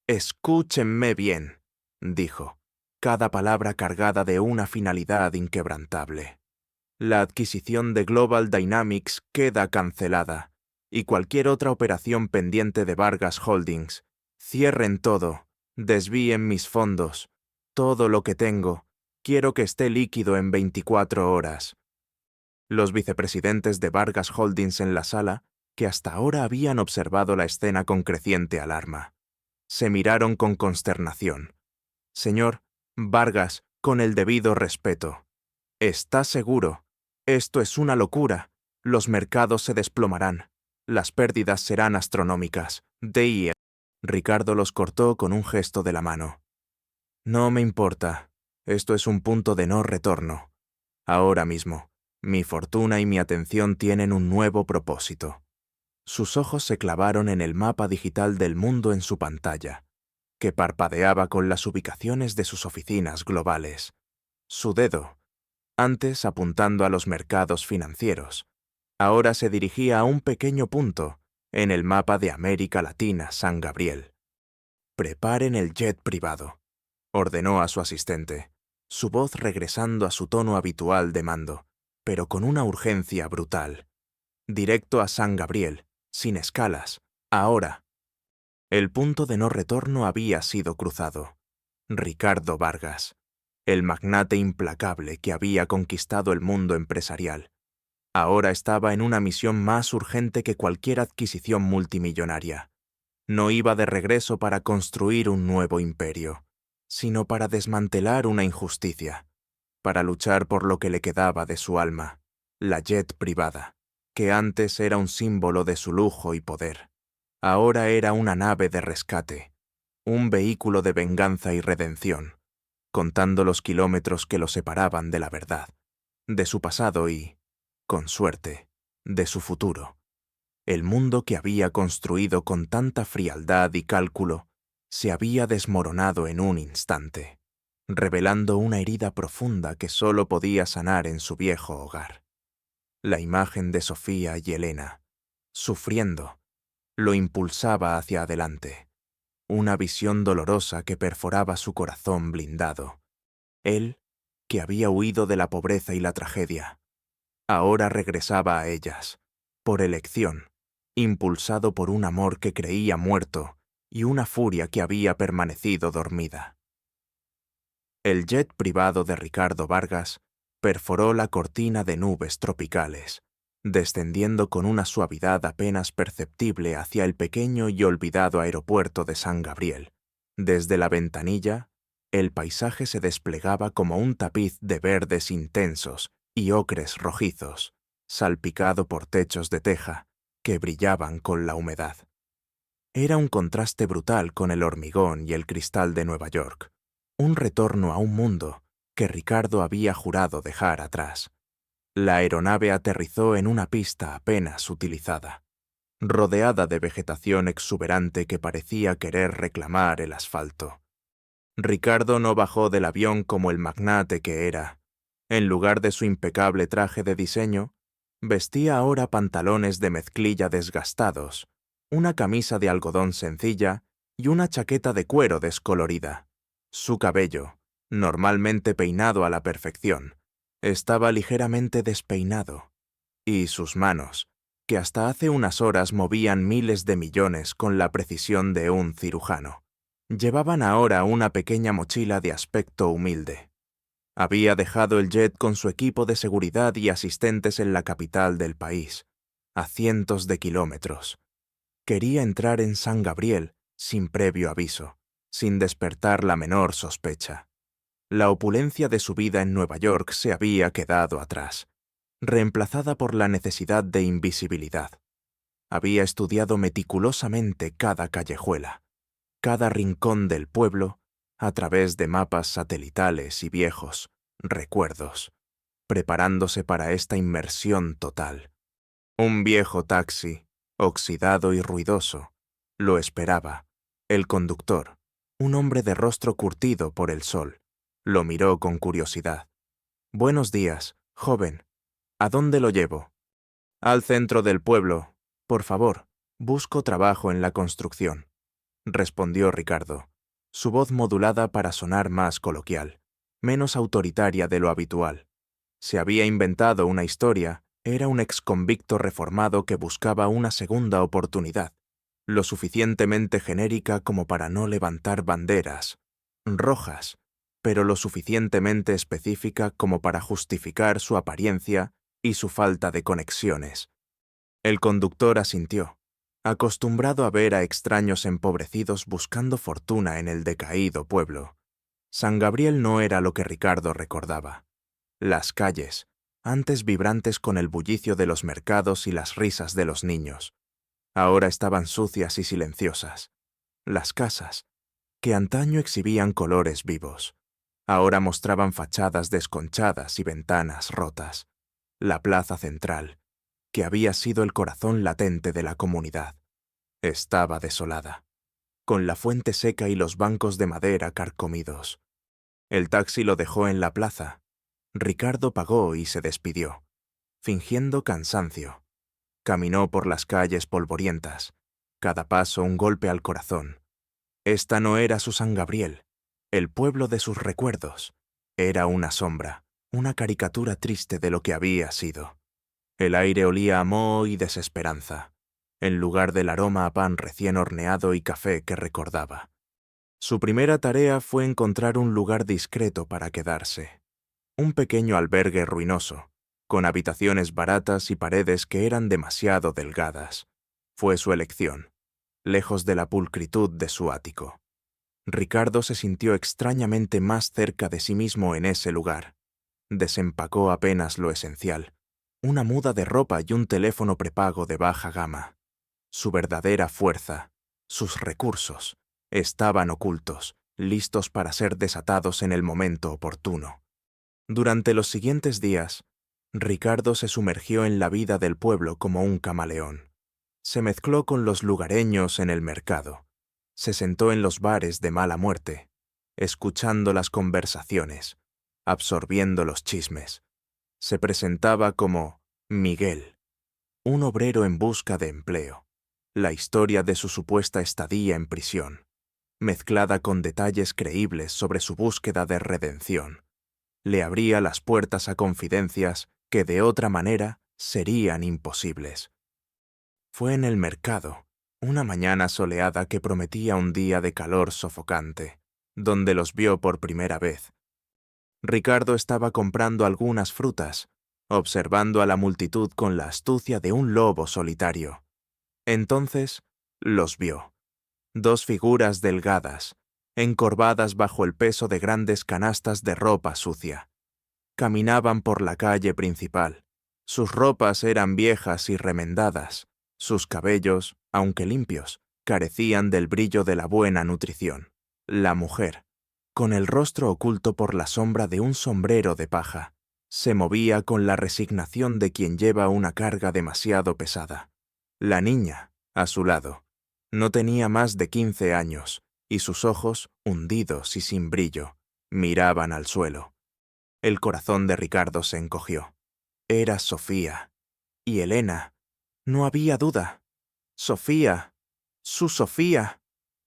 «Escúchenme bien», dijo, cada palabra cargada de una finalidad inquebrantable. «La adquisición de Global Dynamics queda cancelada, y cualquier otra operación pendiente de Vargas Holdings. Cierren todo, desvíen mis fondos, todo lo que tengo, quiero que esté líquido en 24 horas». Los vicepresidentes de Vargas Holdings en la sala, que hasta ahora habían observado la escena con creciente alarma, se miraron con consternación. «Señor Vargas, con el debido respeto, ¿está seguro? Esto es una locura. Los mercados se desplomarán. Las pérdidas serán astronómicas. D.I.E. Ricardo los cortó con un gesto de la mano. «No me importa. Esto es un punto de no retorno. Ahora mismo, mi fortuna y mi atención tienen un nuevo propósito». Sus ojos se clavaron en el mapa digital del mundo en su pantalla, que parpadeaba con las ubicaciones de sus oficinas globales. Su dedo, antes apuntando a los mercados financieros, ahora se dirigía a un pequeño punto en el mapa de América Latina, San Gabriel. «Preparen el jet privado», ordenó a su asistente, su voz regresando a su tono habitual de mando, pero con una urgencia brutal. «Directo a San Gabriel, sin escalas, ahora». El punto de no retorno había sido cruzado. Ricardo Vargas, el magnate implacable que había conquistado el mundo empresarial, ahora estaba en una misión más urgente que cualquier adquisición multimillonaria. No iba de regreso para construir un nuevo imperio, sino para desmantelar una injusticia, para luchar por lo que le quedaba de su alma, la jet privada, que antes era un símbolo de su lujo y poder. Ahora era una nave de rescate, un vehículo de venganza y redención, contando los kilómetros que lo separaban de la verdad, de su pasado y, con suerte, de su futuro. El mundo que había construido con tanta frialdad y cálculo se había desmoronado en un instante, revelando una herida profunda que solo podía sanar en su viejo hogar. La imagen de Sofía y Elena, sufriendo, lo impulsaba hacia adelante, una visión dolorosa que perforaba su corazón blindado. Él, que había huido de la pobreza y la tragedia, ahora regresaba a ellas, por elección, impulsado por un amor que creía muerto y una furia que había permanecido dormida. El jet privado de Ricardo Vargas perforó la cortina de nubes tropicales, descendiendo con una suavidad apenas perceptible hacia el pequeño y olvidado aeropuerto de San Gabriel. Desde la ventanilla, el paisaje se desplegaba como un tapiz de verdes intensos y ocres rojizos, salpicado por techos de teja que brillaban con la humedad. Era un contraste brutal con el hormigón y el cristal de Nueva York, un retorno a un mundo que Ricardo había jurado dejar atrás. La aeronave aterrizó en una pista apenas utilizada, rodeada de vegetación exuberante que parecía querer reclamar el asfalto. Ricardo no bajó del avión como el magnate que era. En lugar de su impecable traje de diseño, vestía ahora pantalones de mezclilla desgastados, una camisa de algodón sencilla y una chaqueta de cuero descolorida. Su cabello, normalmente peinado a la perfección, estaba ligeramente despeinado, y sus manos, que hasta hace unas horas movían miles de millones con la precisión de un cirujano, llevaban ahora una pequeña mochila de aspecto humilde. Había dejado el jet con su equipo de seguridad y asistentes en la capital del país, a cientos de kilómetros. Quería entrar en San Gabriel sin previo aviso, sin despertar la menor sospecha. La opulencia de su vida en Nueva York se había quedado atrás, reemplazada por la necesidad de invisibilidad. Había estudiado meticulosamente cada callejuela, cada rincón del pueblo, a través de mapas satelitales y viejos recuerdos, preparándose para esta inmersión total. Un viejo taxi, oxidado y ruidoso, lo esperaba. El conductor, un hombre de rostro curtido por el sol, lo miró con curiosidad. «Buenos días, joven. ¿A dónde lo llevo?» «Al centro del pueblo. Por favor, busco trabajo en la construcción», respondió Ricardo, su voz modulada para sonar más coloquial, menos autoritaria de lo habitual. Se había inventado una historia, era un exconvicto reformado que buscaba una segunda oportunidad, lo suficientemente genérica como para no levantar banderas rojas, pero lo suficientemente específica como para justificar su apariencia y su falta de conexiones. El conductor asintió, acostumbrado a ver a extraños empobrecidos buscando fortuna en el decaído pueblo. San Gabriel no era lo que Ricardo recordaba. Las calles, antes vibrantes con el bullicio de los mercados y las risas de los niños, ahora estaban sucias y silenciosas. Las casas, que antaño exhibían colores vivos, ahora mostraban fachadas desconchadas y ventanas rotas. La plaza central, que había sido el corazón latente de la comunidad, estaba desolada, con la fuente seca y los bancos de madera carcomidos. El taxi lo dejó en la plaza. Ricardo pagó y se despidió, fingiendo cansancio. Caminó por las calles polvorientas, cada paso un golpe al corazón. Esta no era su San Gabriel, el pueblo de sus recuerdos. Era una sombra, una caricatura triste de lo que había sido. El aire olía a moho y desesperanza, en lugar del aroma a pan recién horneado y café que recordaba. Su primera tarea fue encontrar un lugar discreto para quedarse. Un pequeño albergue ruinoso, con habitaciones baratas y paredes que eran demasiado delgadas. Fue su elección, lejos de la pulcritud de su ático. Ricardo se sintió extrañamente más cerca de sí mismo en ese lugar. Desempacó apenas lo esencial, una muda de ropa y un teléfono prepago de baja gama. Su verdadera fuerza, sus recursos, estaban ocultos, listos para ser desatados en el momento oportuno. Durante los siguientes días, Ricardo se sumergió en la vida del pueblo como un camaleón. Se mezcló con los lugareños en el mercado. Se sentó en los bares de mala muerte, escuchando las conversaciones, absorbiendo los chismes. Se presentaba como Miguel, un obrero en busca de empleo. La historia de su supuesta estadía en prisión, mezclada con detalles creíbles sobre su búsqueda de redención, le abría las puertas a confidencias que de otra manera serían imposibles. Fue en el mercado, una mañana soleada que prometía un día de calor sofocante, donde los vio por primera vez. Ricardo estaba comprando algunas frutas, observando a la multitud con la astucia de un lobo solitario. Entonces los vio. Dos figuras delgadas, encorvadas bajo el peso de grandes canastas de ropa sucia. Caminaban por la calle principal. Sus ropas eran viejas y remendadas. Sus cabellos, aunque limpios, carecían del brillo de la buena nutrición. La mujer, con el rostro oculto por la sombra de un sombrero de paja, se movía con la resignación de quien lleva una carga demasiado pesada. La niña, a su lado, no tenía más de 15 años, y sus ojos, hundidos y sin brillo, miraban al suelo. El corazón de Ricardo se encogió. Era Sofía. Y Elena. No había duda. Sofía. Su Sofía.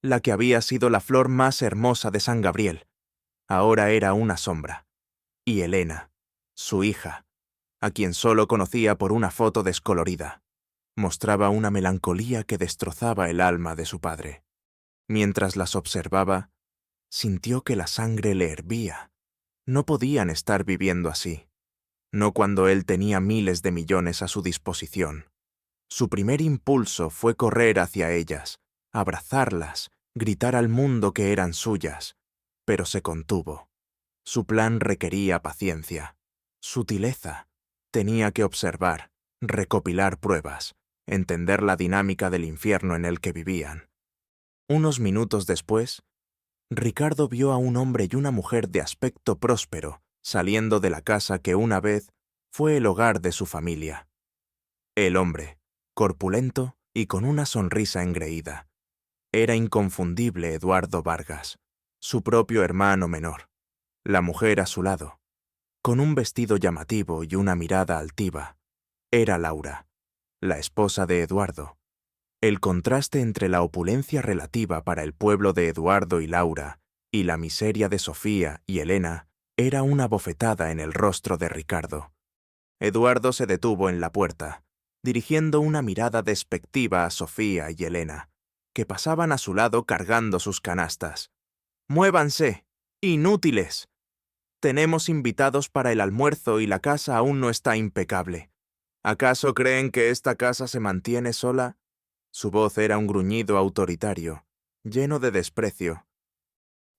La que había sido la flor más hermosa de San Gabriel. Ahora era una sombra. Y Elena, su hija, a quien solo conocía por una foto descolorida, mostraba una melancolía que destrozaba el alma de su padre. Mientras las observaba, sintió que la sangre le hervía. No podían estar viviendo así, no cuando él tenía miles de millones a su disposición. Su primer impulso fue correr hacia ellas, abrazarlas, gritar al mundo que eran suyas, pero se contuvo. Su plan requería paciencia, sutileza. Tenía que observar, recopilar pruebas, entender la dinámica del infierno en el que vivían. Unos minutos después, Ricardo vio a un hombre y una mujer de aspecto próspero saliendo de la casa que una vez fue el hogar de su familia. El hombre, corpulento y con una sonrisa engreída, era inconfundible Eduardo Vargas, su propio hermano menor. La mujer a su lado, con un vestido llamativo y una mirada altiva, era Laura, la esposa de Eduardo. El contraste entre la opulencia relativa para el pueblo de Eduardo y Laura y la miseria de Sofía y Elena era una bofetada en el rostro de Ricardo. Eduardo se detuvo en la puerta, dirigiendo una mirada despectiva a Sofía y Elena, que pasaban a su lado cargando sus canastas. ¡Muévanse! ¡Inútiles! Tenemos invitados para el almuerzo y la casa aún no está impecable. ¿Acaso creen que esta casa se mantiene sola? Su voz era un gruñido autoritario, lleno de desprecio.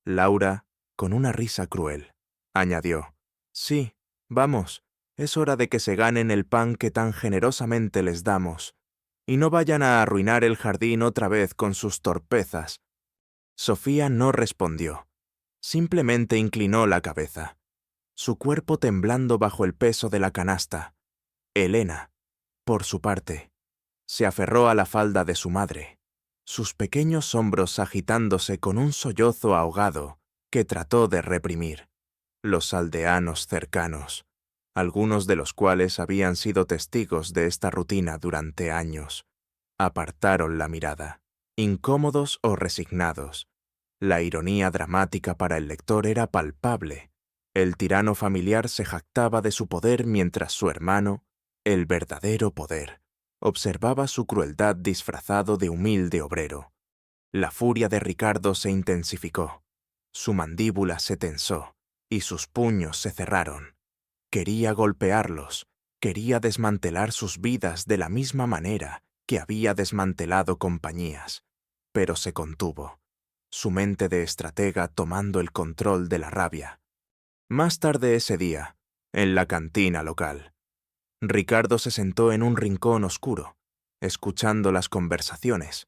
Laura, con una risa cruel, añadió: «Sí, vamos, es hora de que se ganen el pan que tan generosamente les damos, y no vayan a arruinar el jardín otra vez con sus torpezas». Sofía no respondió, simplemente inclinó la cabeza, su cuerpo temblando bajo el peso de la canasta. Elena, por su parte, se aferró a la falda de su madre, sus pequeños hombros agitándose con un sollozo ahogado que trató de reprimir. Los aldeanos cercanos, algunos de los cuales habían sido testigos de esta rutina durante años, apartaron la mirada, incómodos o resignados. La ironía dramática para el lector era palpable. El tirano familiar se jactaba de su poder mientras su hermano, el verdadero poder, observaba su crueldad disfrazado de humilde obrero. La furia de Ricardo se intensificó. Su mandíbula se tensó y sus puños se cerraron. Quería golpearlos, quería desmantelar sus vidas de la misma manera que había desmantelado compañías, pero se contuvo, su mente de estratega tomando el control de la rabia. Más tarde ese día, en la cantina local, Ricardo se sentó en un rincón oscuro, escuchando las conversaciones.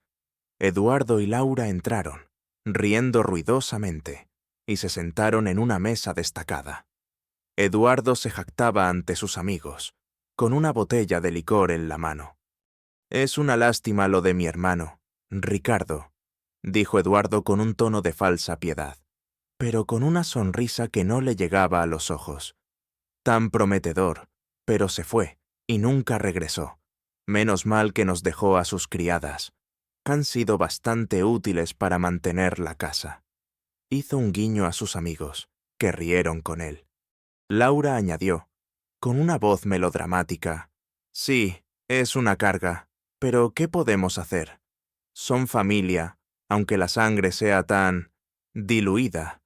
Eduardo y Laura entraron, riendo ruidosamente, y se sentaron en una mesa destacada. Eduardo se jactaba ante sus amigos, con una botella de licor en la mano. «Es una lástima lo de mi hermano, Ricardo», dijo Eduardo con un tono de falsa piedad, pero con una sonrisa que no le llegaba a los ojos. «Tan prometedor, pero se fue, y nunca regresó. Menos mal que nos dejó a sus criadas. Han sido bastante útiles para mantener la casa». Hizo un guiño a sus amigos, que rieron con él. Laura añadió, con una voz melodramática: «Sí, es una carga, pero ¿qué podemos hacer? Son familia, aunque la sangre sea tan diluida.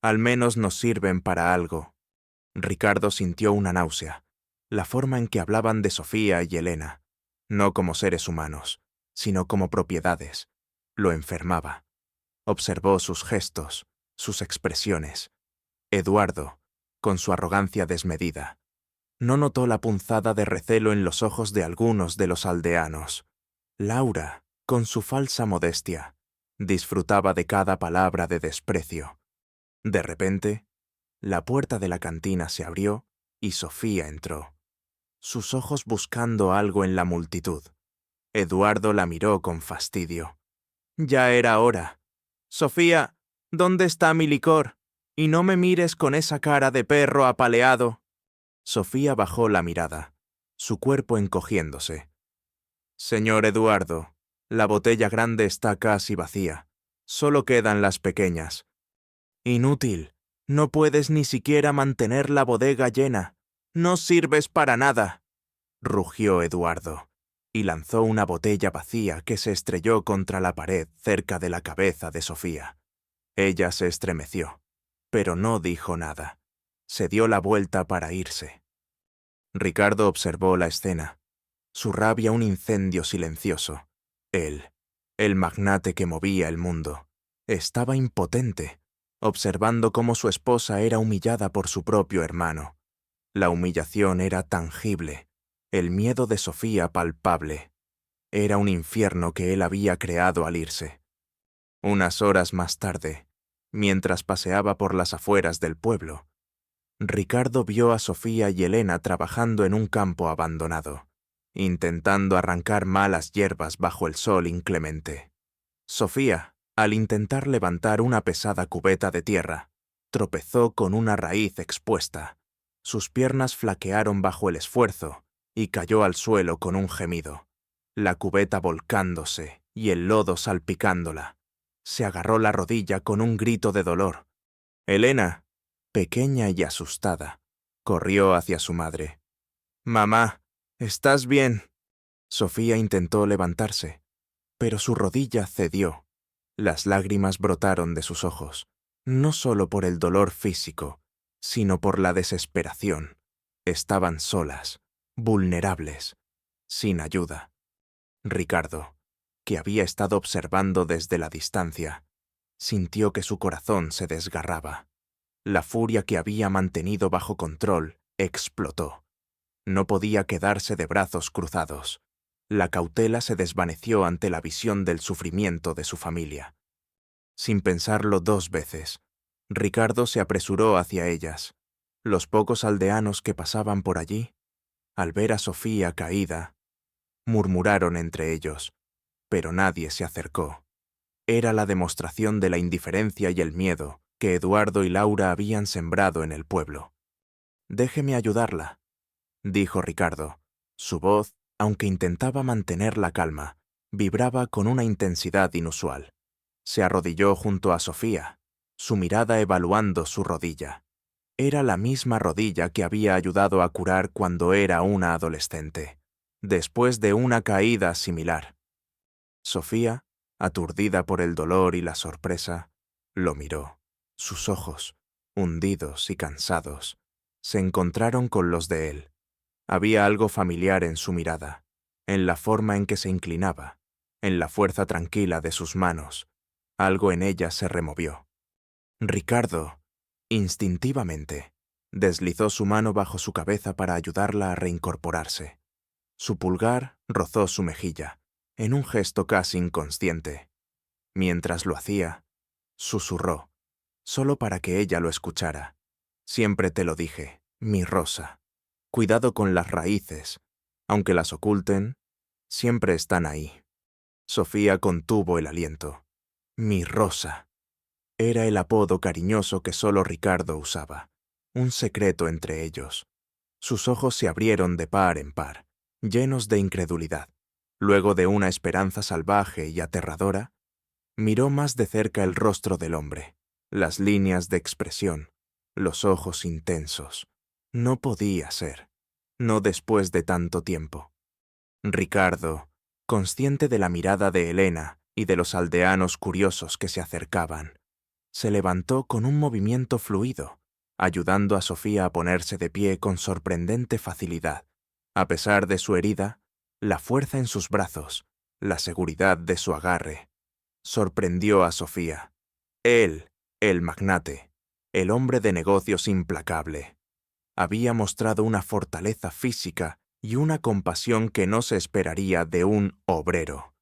Al menos nos sirven para algo». Ricardo sintió una náusea, la forma en que hablaban de Sofía y Elena, no como seres humanos, sino como propiedades, lo enfermaba. Observó sus gestos, sus expresiones. Eduardo, con su arrogancia desmedida, no notó la punzada de recelo en los ojos de algunos de los aldeanos. Laura, con su falsa modestia, disfrutaba de cada palabra de desprecio. De repente, la puerta de la cantina se abrió y Sofía entró, sus ojos buscando algo en la multitud. Eduardo la miró con fastidio. «Ya era hora. Sofía, ¿dónde está mi licor? Y no me mires con esa cara de perro apaleado». Sofía bajó la mirada, su cuerpo encogiéndose. «Señor Eduardo, la botella grande está casi vacía. Solo quedan las pequeñas». «Inútil. No puedes ni siquiera mantener la bodega llena. No sirves para nada», rugió Eduardo, y lanzó una botella vacía que se estrelló contra la pared cerca de la cabeza de Sofía. Ella se estremeció, pero no dijo nada. Se dio la vuelta para irse. Ricardo observó la escena. su rabia un incendio silencioso. Él, el magnate que movía el mundo, estaba impotente, observando cómo su esposa era humillada por su propio hermano. La humillación era tangible, el miedo de Sofía palpable. Era un infierno que él había creado al irse. Unas horas más tarde, mientras paseaba por las afueras del pueblo, Ricardo vio a Sofía y Elena trabajando en un campo abandonado, intentando arrancar malas hierbas bajo el sol inclemente. Sofía, al intentar levantar una pesada cubeta de tierra, tropezó con una raíz expuesta. Sus piernas flaquearon bajo el esfuerzo y cayó al suelo con un gemido, la cubeta volcándose y el lodo salpicándola. Se agarró la rodilla con un grito de dolor. Elena, pequeña y asustada, corrió hacia su madre. «Mamá, ¿estás bien?» Sofía intentó levantarse, pero su rodilla cedió. Las lágrimas brotaron de sus ojos, no solo por el dolor físico, sino por la desesperación. Estaban solas, vulnerables, sin ayuda. Ricardo, que había estado observando desde la distancia, sintió que su corazón se desgarraba. La furia que había mantenido bajo control explotó. No podía quedarse de brazos cruzados. La cautela se desvaneció ante la visión del sufrimiento de su familia. Sin pensarlo 2 veces, Ricardo se apresuró hacia ellas. Los pocos aldeanos que pasaban por allí, al ver a Sofía caída, murmuraron entre ellos, pero nadie se acercó. Era la demostración de la indiferencia y el miedo que Eduardo y Laura habían sembrado en el pueblo. «Déjeme ayudarla», dijo Ricardo. Su voz, aunque intentaba mantener la calma, vibraba con una intensidad inusual. Se arrodilló junto a Sofía, su mirada evaluando su rodilla. Era la misma rodilla que había ayudado a curar cuando era una adolescente, después de una caída similar. Sofía, aturdida por el dolor y la sorpresa, lo miró. Sus ojos, hundidos y cansados, se encontraron con los de él. Había algo familiar en su mirada, en la forma en que se inclinaba, en la fuerza tranquila de sus manos. Algo en ella se removió. Ricardo, instintivamente, deslizó su mano bajo su cabeza para ayudarla a reincorporarse. Su pulgar rozó su mejilla, en un gesto casi inconsciente. Mientras lo hacía, susurró, solo para que ella lo escuchara. «Siempre te lo dije, mi Rosa. Cuidado con las raíces. Aunque las oculten, siempre están ahí». Sofía contuvo el aliento. «Mi Rosa». Era el apodo cariñoso que solo Ricardo usaba, un secreto entre ellos. Sus ojos se abrieron de par en par, llenos de incredulidad. Luego de una esperanza salvaje y aterradora, miró más de cerca el rostro del hombre, las líneas de expresión, los ojos intensos. No podía ser, no después de tanto tiempo. Ricardo, consciente de la mirada de Elena y de los aldeanos curiosos que se acercaban, se levantó con un movimiento fluido, ayudando a Sofía a ponerse de pie con sorprendente facilidad. A pesar de su herida, la fuerza en sus brazos, la seguridad de su agarre, sorprendió a Sofía. Él, el magnate, el hombre de negocios implacable, había mostrado una fortaleza física y una compasión que no se esperaría de un obrero.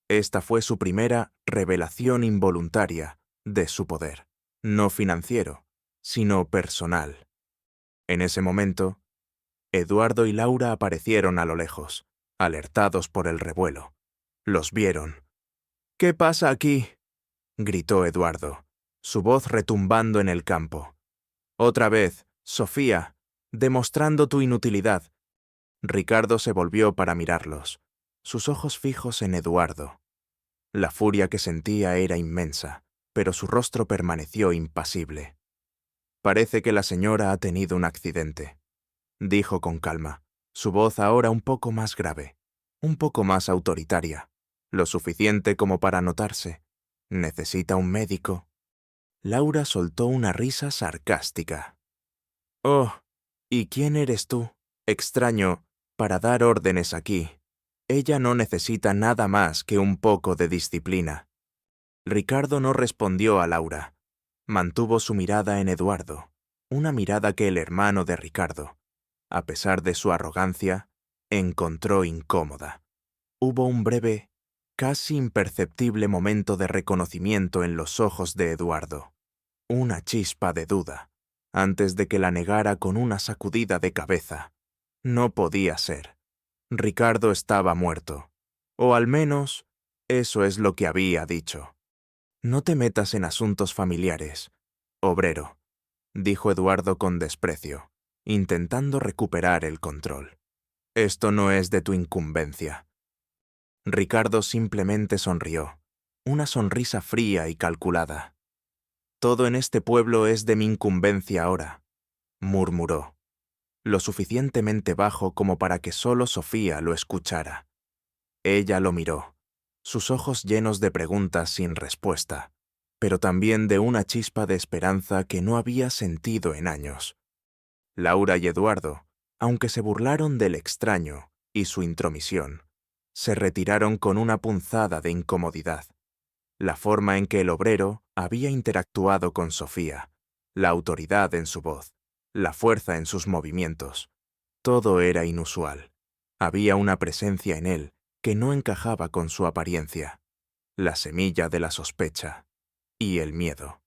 Esta fue su primera revelación involuntaria de su poder, no financiero, sino personal. En ese momento, Eduardo y Laura aparecieron a lo lejos, alertados por el revuelo. Los vieron. «¿Qué pasa aquí?», gritó Eduardo, su voz retumbando en el campo. «Otra vez, Sofía, demostrando tu inutilidad». Ricardo se volvió para mirarlos, sus ojos fijos en Eduardo. La furia que sentía era inmensa, pero su rostro permaneció impasible. «Parece que la señora ha tenido un accidente», dijo con calma, su voz ahora un poco más grave, un poco más autoritaria, lo suficiente como para notarse. «¿Necesita un médico?» Laura soltó una risa sarcástica. «Oh, ¿y quién eres tú, extraño, para dar órdenes aquí?» Ella no necesita nada más que un poco de disciplina. Ricardo no respondió a Laura. Mantuvo su mirada en Eduardo, una mirada que el hermano de Ricardo, a pesar de su arrogancia, encontró incómoda. Hubo un breve, casi imperceptible momento de reconocimiento en los ojos de Eduardo, una chispa de duda, antes de que la negara con una sacudida de cabeza. No podía ser. Ricardo estaba muerto, o al menos eso es lo que había dicho. No te metas en asuntos familiares, obrero, dijo Eduardo con desprecio, intentando recuperar el control. Esto no es de tu incumbencia. Ricardo simplemente sonrió, una sonrisa fría y calculada. Todo en este pueblo es de mi incumbencia ahora, murmuró, lo suficientemente bajo como para que solo Sofía lo escuchara. Ella lo miró, sus ojos llenos de preguntas sin respuesta, pero también de una chispa de esperanza que no había sentido en años. Laura y Eduardo, aunque se burlaron del extraño y su intromisión, se retiraron con una punzada de incomodidad. La forma en que el obrero había interactuado con Sofía, la autoridad en su voz, la fuerza en sus movimientos, todo era inusual. Había una presencia en él que no encajaba con su apariencia, la semilla de la sospecha y el miedo.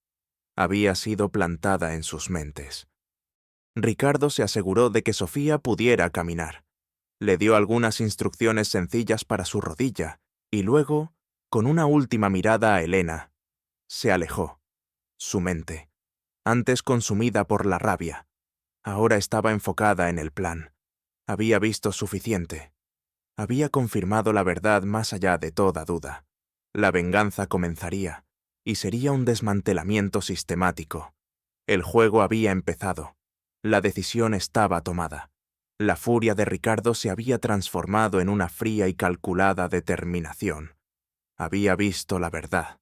Había sido plantada en sus mentes. Ricardo se aseguró de que Sofía pudiera caminar. Le dio algunas instrucciones sencillas para su rodilla y luego, con una última mirada a Elena, se alejó. Su mente, antes consumida por la rabia, ahora estaba enfocada en el plan. Había visto suficiente. Había confirmado la verdad más allá de toda duda. La venganza comenzaría, y sería un desmantelamiento sistemático. El juego había empezado. La decisión estaba tomada. La furia de Ricardo se había transformado en una fría y calculada determinación. Había visto la verdad,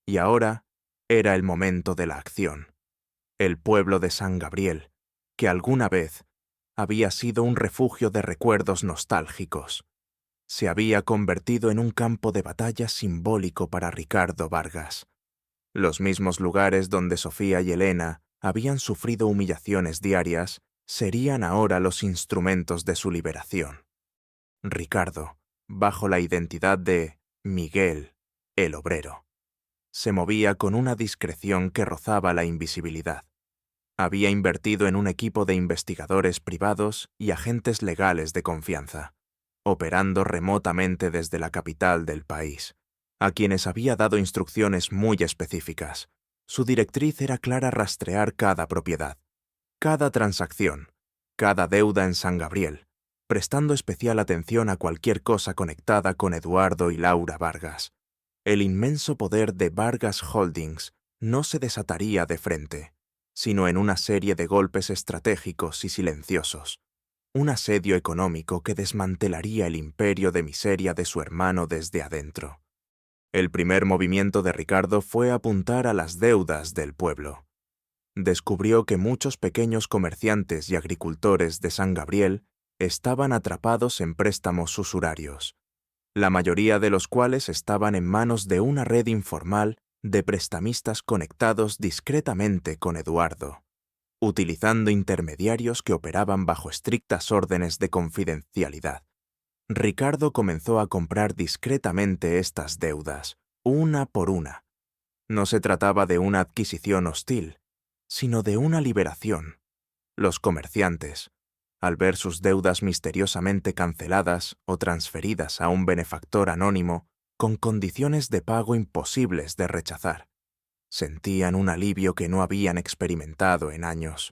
y ahora era el momento de la acción. El pueblo de San Gabriel, que alguna vez había sido un refugio de recuerdos nostálgicos, se había convertido en un campo de batalla simbólico para Ricardo Vargas. Los mismos lugares donde Sofía y Elena habían sufrido humillaciones diarias serían ahora los instrumentos de su liberación. Ricardo, bajo la identidad de Miguel, el obrero, se movía con una discreción que rozaba la invisibilidad. Había invertido en un equipo de investigadores privados y agentes legales de confianza, operando remotamente desde la capital del país, a quienes había dado instrucciones muy específicas. Su directriz era clara: rastrear cada propiedad, cada transacción, cada deuda en San Gabriel, prestando especial atención a cualquier cosa conectada con Eduardo y Laura Vargas. El inmenso poder de Vargas Holdings no se desataría de frente, sino en una serie de golpes estratégicos y silenciosos. Un asedio económico que desmantelaría el imperio de miseria de su hermano desde adentro. El primer movimiento de Ricardo fue apuntar a las deudas del pueblo. Descubrió que muchos pequeños comerciantes y agricultores de San Gabriel estaban atrapados en préstamos usurarios, la mayoría de los cuales estaban en manos de una red informal de prestamistas conectados discretamente con Eduardo, utilizando intermediarios que operaban bajo estrictas órdenes de confidencialidad. Ricardo comenzó a comprar discretamente estas deudas, una por una. No se trataba de una adquisición hostil, sino de una liberación. Los comerciantes, al ver sus deudas misteriosamente canceladas o transferidas a un benefactor anónimo con condiciones de pago imposibles de rechazar, sentían un alivio que no habían experimentado en años.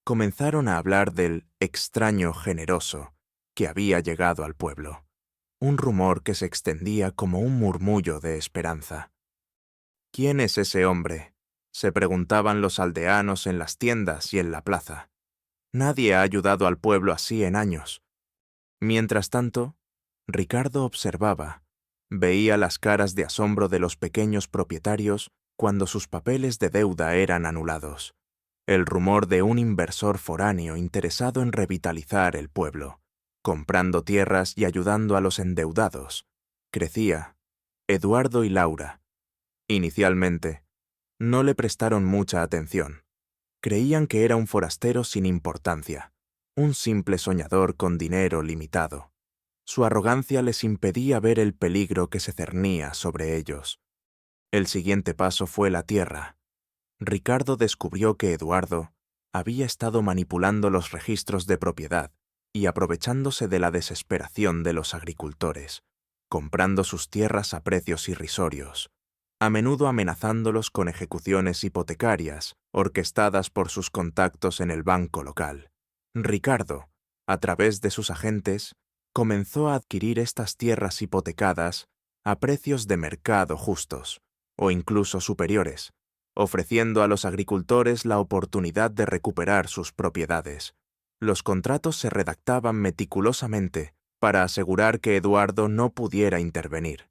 Comenzaron a hablar del extraño generoso que había llegado al pueblo, un rumor que se extendía como un murmullo de esperanza. ¿Quién es ese hombre?, se preguntaban los aldeanos en las tiendas y en la plaza. Nadie ha ayudado al pueblo así en años. Mientras tanto, Ricardo observaba, veía las caras de asombro de los pequeños propietarios cuando sus papeles de deuda eran anulados. El rumor de un inversor foráneo interesado en revitalizar el pueblo, comprando tierras y ayudando a los endeudados. Crecía. Eduardo y Laura. Inicialmente, no le prestaron mucha atención. Creían que era un forastero sin importancia, un simple soñador con dinero limitado. Su arrogancia les impedía ver el peligro que se cernía sobre ellos. El siguiente paso fue la tierra. Ricardo descubrió que Eduardo había estado manipulando los registros de propiedad y aprovechándose de la desesperación de los agricultores, comprando sus tierras a precios irrisorios, a menudo amenazándolos con ejecuciones hipotecarias orquestadas por sus contactos en el banco local. Ricardo, a través de sus agentes, comenzó a adquirir estas tierras hipotecadas a precios de mercado justos, o incluso superiores, ofreciendo a los agricultores la oportunidad de recuperar sus propiedades. Los contratos se redactaban meticulosamente para asegurar que Eduardo no pudiera intervenir.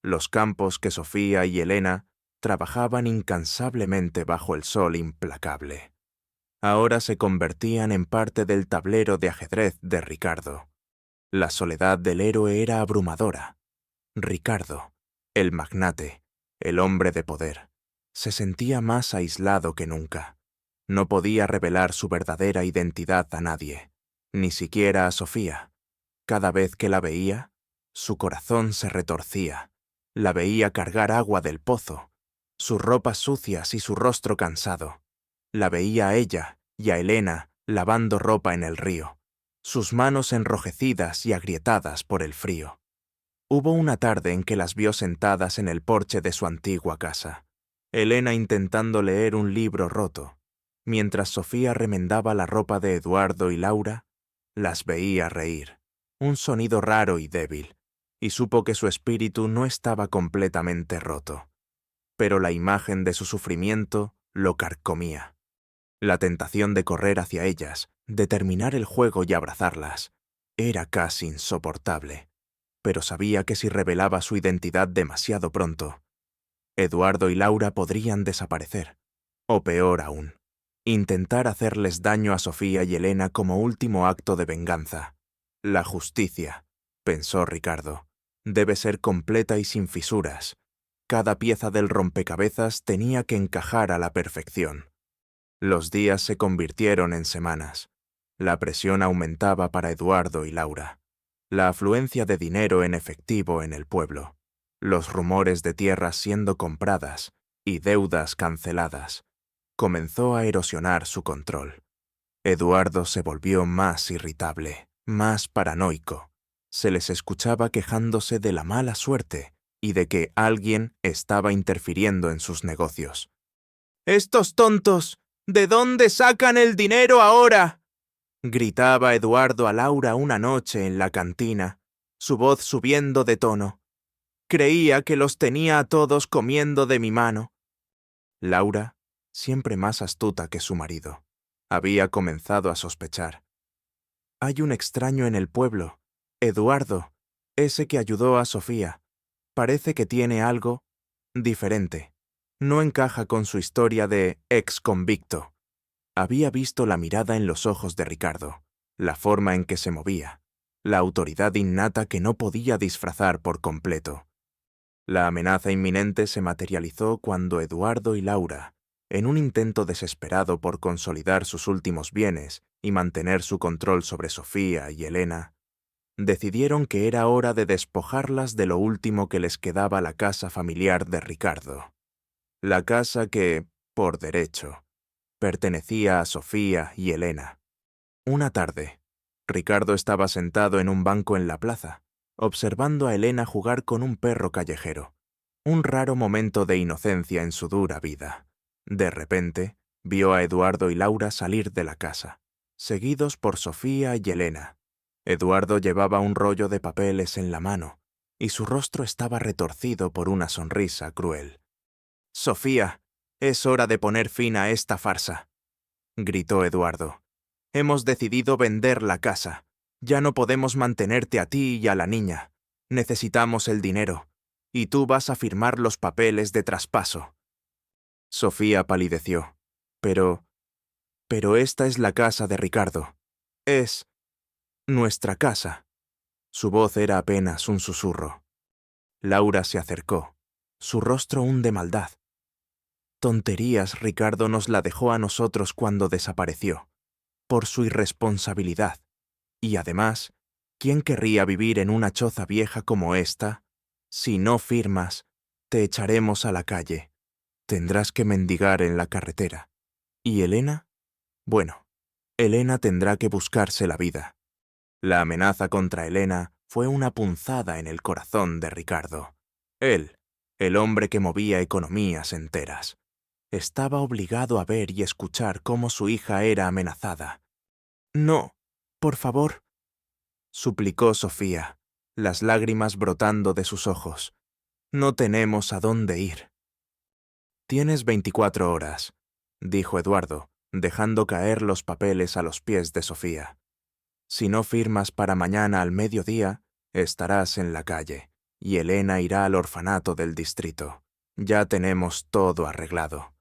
Los campos que Sofía y Elena trabajaban incansablemente bajo el sol implacable. Ahora se convertían en parte del tablero de ajedrez de Ricardo. La soledad del héroe era abrumadora. Ricardo, el magnate, el hombre de poder, se sentía más aislado que nunca. No podía revelar su verdadera identidad a nadie, ni siquiera a Sofía. Cada vez que la veía, su corazón se retorcía. La veía cargar agua del pozo, sus ropas sucias y su rostro cansado. La veía a ella y a Elena lavando ropa en el río, sus manos enrojecidas y agrietadas por el frío. Hubo una tarde en que las vio sentadas en el porche de su antigua casa, Elena intentando leer un libro roto, mientras Sofía remendaba la ropa de Eduardo y Laura. Las veía reír, un sonido raro y débil, y supo que su espíritu no estaba completamente roto, pero la imagen de su sufrimiento lo carcomía. La tentación de correr hacia ellas, de terminar el juego y abrazarlas, era casi insoportable, pero sabía que si revelaba su identidad demasiado pronto, Eduardo y Laura podrían desaparecer, o peor aún, intentar hacerles daño a Sofía y Elena como último acto de venganza. La justicia, pensó Ricardo, debe ser completa y sin fisuras. Cada pieza del rompecabezas tenía que encajar a la perfección. Los días se convirtieron en semanas. La presión aumentaba para Eduardo y Laura. La afluencia de dinero en efectivo en el pueblo. Los rumores de tierras siendo compradas y deudas canceladas. Comenzó a erosionar su control. Eduardo se volvió más irritable, más paranoico. Se les escuchaba quejándose de la mala suerte y de que alguien estaba interfiriendo en sus negocios. «¡Estos tontos! ¿De dónde sacan el dinero ahora?», gritaba Eduardo a Laura una noche en la cantina, su voz subiendo de tono. «Creía que los tenía a todos comiendo de mi mano». Laura, siempre más astuta que su marido, había comenzado a sospechar. «Hay un extraño en el pueblo, Eduardo, ese que ayudó a Sofía. Parece que tiene algo diferente. No encaja con su historia de ex-convicto». Había visto la mirada en los ojos de Ricardo, la forma en que se movía, la autoridad innata que no podía disfrazar por completo. La amenaza inminente se materializó cuando Eduardo y Laura, en un intento desesperado por consolidar sus últimos bienes y mantener su control sobre Sofía y Elena, decidieron que era hora de despojarlas de lo último que les quedaba a la casa familiar de Ricardo. La casa que, por derecho, pertenecía a Sofía y Elena. Una tarde, Ricardo estaba sentado en un banco en la plaza, observando a Elena jugar con un perro callejero, un raro momento de inocencia en su dura vida. De repente, vio a Eduardo y Laura salir de la casa, seguidos por Sofía y Elena. Eduardo llevaba un rollo de papeles en la mano, y su rostro estaba retorcido por una sonrisa cruel. «Sofía, es hora de poner fin a esta farsa», gritó Eduardo. «Hemos decidido vender la casa. Ya no podemos mantenerte a ti y a la niña. Necesitamos el dinero, y tú vas a firmar los papeles de traspaso». Sofía palideció. Pero esta es la casa de Ricardo. Nuestra casa. Su voz era apenas un susurro. Laura se acercó, su rostro un de maldad. Tonterías, Ricardo nos la dejó a nosotros cuando desapareció, por su irresponsabilidad. Y además, ¿quién querría vivir en una choza vieja como esta? Si no firmas, te echaremos a la calle. Tendrás que mendigar en la carretera. ¿Y Elena? Bueno, Elena tendrá que buscarse la vida. La amenaza contra Elena fue una punzada en el corazón de Ricardo. Él, el hombre que movía economías enteras, estaba obligado a ver y escuchar cómo su hija era amenazada. «No, por favor», suplicó Sofía, las lágrimas brotando de sus ojos. «No tenemos a dónde ir». «Tienes 24 horas», dijo Eduardo, dejando caer los papeles a los pies de Sofía. «Si no firmas para mañana al mediodía, estarás en la calle, y Elena irá al orfanato del distrito. Ya tenemos todo arreglado».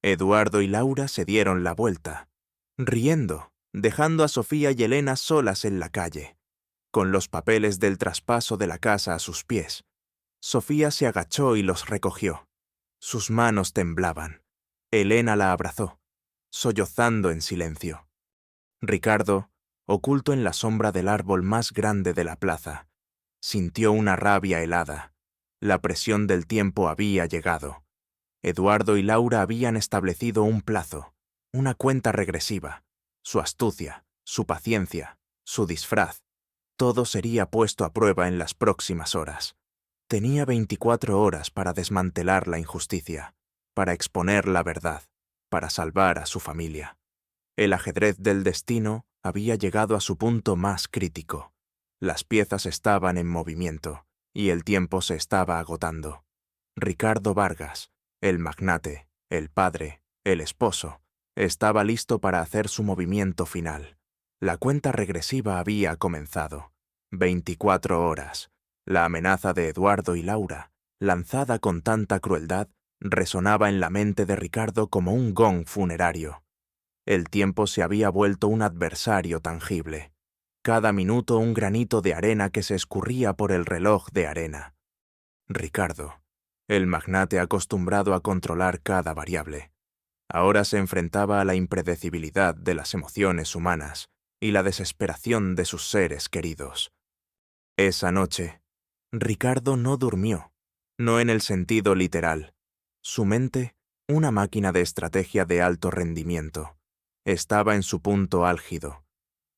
Eduardo y Laura se dieron la vuelta, riendo, dejando a Sofía y Elena solas en la calle, con los papeles del traspaso de la casa a sus pies. Sofía se agachó y los recogió. Sus manos temblaban. Elena la abrazó, sollozando en silencio. Ricardo, oculto en la sombra del árbol más grande de la plaza, sintió una rabia helada. La presión del tiempo había llegado. Eduardo y Laura habían establecido un plazo, una cuenta regresiva. Su astucia, su paciencia, su disfraz, todo sería puesto a prueba en las próximas horas. Tenía 24 horas para desmantelar la injusticia, para exponer la verdad, para salvar a su familia. El ajedrez del destino había llegado a su punto más crítico. Las piezas estaban en movimiento, y el tiempo se estaba agotando. Ricardo Vargas, el magnate, el padre, el esposo, estaba listo para hacer su movimiento final. La cuenta regresiva había comenzado. 24 horas. La amenaza de Eduardo y Laura, lanzada con tanta crueldad, resonaba en la mente de Ricardo como un gong funerario. El tiempo se había vuelto un adversario tangible. Cada minuto un granito de arena que se escurría por el reloj de arena. Ricardo, el magnate acostumbrado a controlar cada variable, ahora se enfrentaba a la impredecibilidad de las emociones humanas y la desesperación de sus seres queridos. Esa noche, Ricardo no durmió, no en el sentido literal. Su mente, una máquina de estrategia de alto rendimiento, estaba en su punto álgido.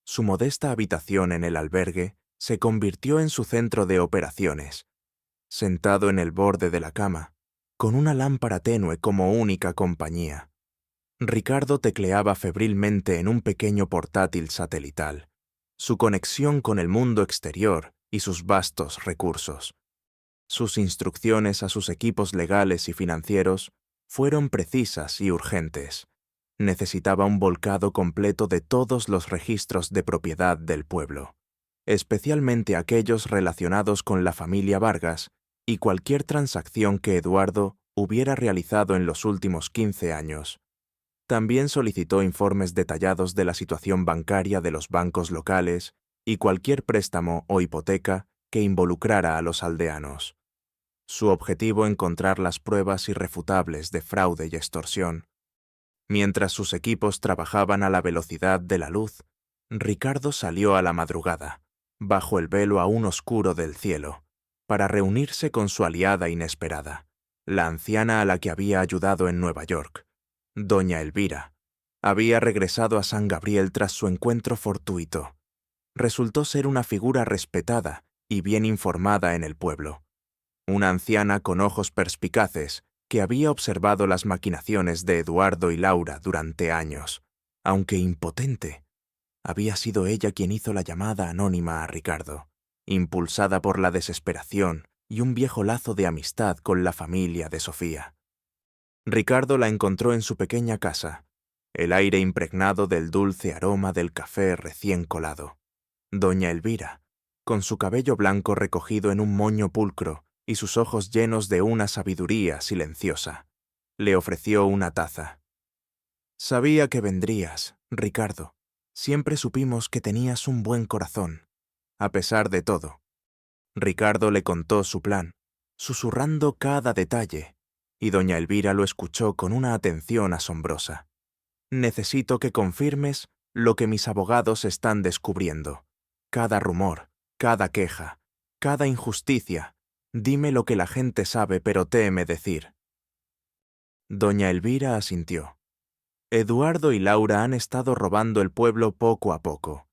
Su modesta habitación en el albergue se convirtió en su centro de operaciones. Sentado en el borde de la cama, con una lámpara tenue como única compañía, Ricardo tecleaba febrilmente en un pequeño portátil satelital, su conexión con el mundo exterior y sus vastos recursos. Sus instrucciones a sus equipos legales y financieros fueron precisas y urgentes. Necesitaba un volcado completo de todos los registros de propiedad del pueblo, especialmente aquellos relacionados con la familia Vargas y cualquier transacción que Eduardo hubiera realizado en los últimos 15 años. También solicitó informes detallados de la situación bancaria de los bancos locales y cualquier préstamo o hipoteca que involucrara a los aldeanos. Su objetivo encontrar las pruebas irrefutables de fraude y extorsión. Mientras sus equipos trabajaban a la velocidad de la luz, Ricardo salió a la madrugada, bajo el velo aún oscuro del cielo, para reunirse con su aliada inesperada, la anciana a la que había ayudado en Nueva York. Doña Elvira había regresado a San Gabriel tras su encuentro fortuito. Resultó ser una figura respetada y bien informada en el pueblo. Una anciana con ojos perspicaces que había observado las maquinaciones de Eduardo y Laura durante años. Aunque impotente, había sido ella quien hizo la llamada anónima a Ricardo, impulsada por la desesperación y un viejo lazo de amistad con la familia de Sofía. Ricardo la encontró en su pequeña casa, el aire impregnado del dulce aroma del café recién colado. Doña Elvira, con su cabello blanco recogido en un moño pulcro y sus ojos llenos de una sabiduría silenciosa, le ofreció una taza. «Sabía que vendrías, Ricardo», Siempre supimos que tenías un buen corazón, a pesar de todo. Ricardo le contó su plan, susurrando cada detalle, y doña Elvira lo escuchó con una atención asombrosa. Necesito que confirmes lo que mis abogados están descubriendo. Cada rumor, cada queja, cada injusticia. Dime lo que la gente sabe pero teme decir. Doña Elvira asintió. Eduardo y Laura han estado robando el pueblo poco a poco.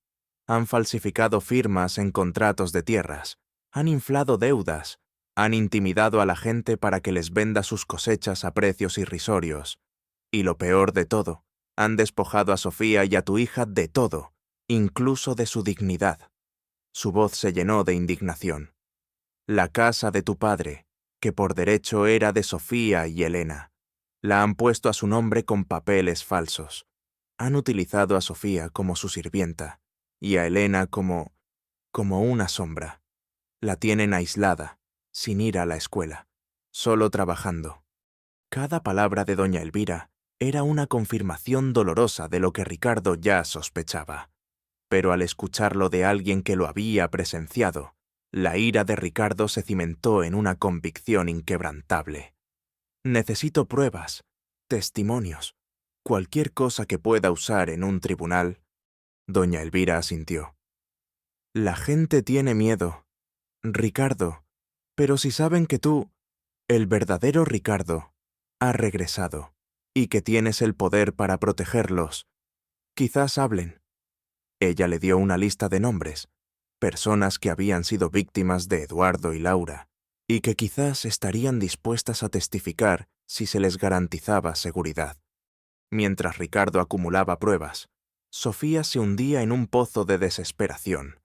Han falsificado firmas en contratos de tierras, han inflado deudas, han intimidado a la gente para que les venda sus cosechas a precios irrisorios. Y lo peor de todo, han despojado a Sofía y a tu hija de todo, incluso de su dignidad. Su voz se llenó de indignación. La casa de tu padre, que por derecho era de Sofía y Elena, la han puesto a su nombre con papeles falsos. Han utilizado a Sofía como su sirvienta y a Elena como una sombra. La tienen aislada, sin ir a la escuela, solo trabajando. Cada palabra de doña Elvira era una confirmación dolorosa de lo que Ricardo ya sospechaba. Pero al escucharlo de alguien que lo había presenciado, la ira de Ricardo se cimentó en una convicción inquebrantable. Necesito pruebas, testimonios, cualquier cosa que pueda usar en un tribunal. Doña Elvira asintió. La gente tiene miedo, Ricardo, pero si saben que tú, el verdadero Ricardo, ha regresado y que tienes el poder para protegerlos, quizás hablen. Ella le dio una lista de nombres, personas que habían sido víctimas de Eduardo y Laura, y que quizás estarían dispuestas a testificar si se les garantizaba seguridad. Mientras Ricardo acumulaba pruebas, Sofía se hundía en un pozo de desesperación.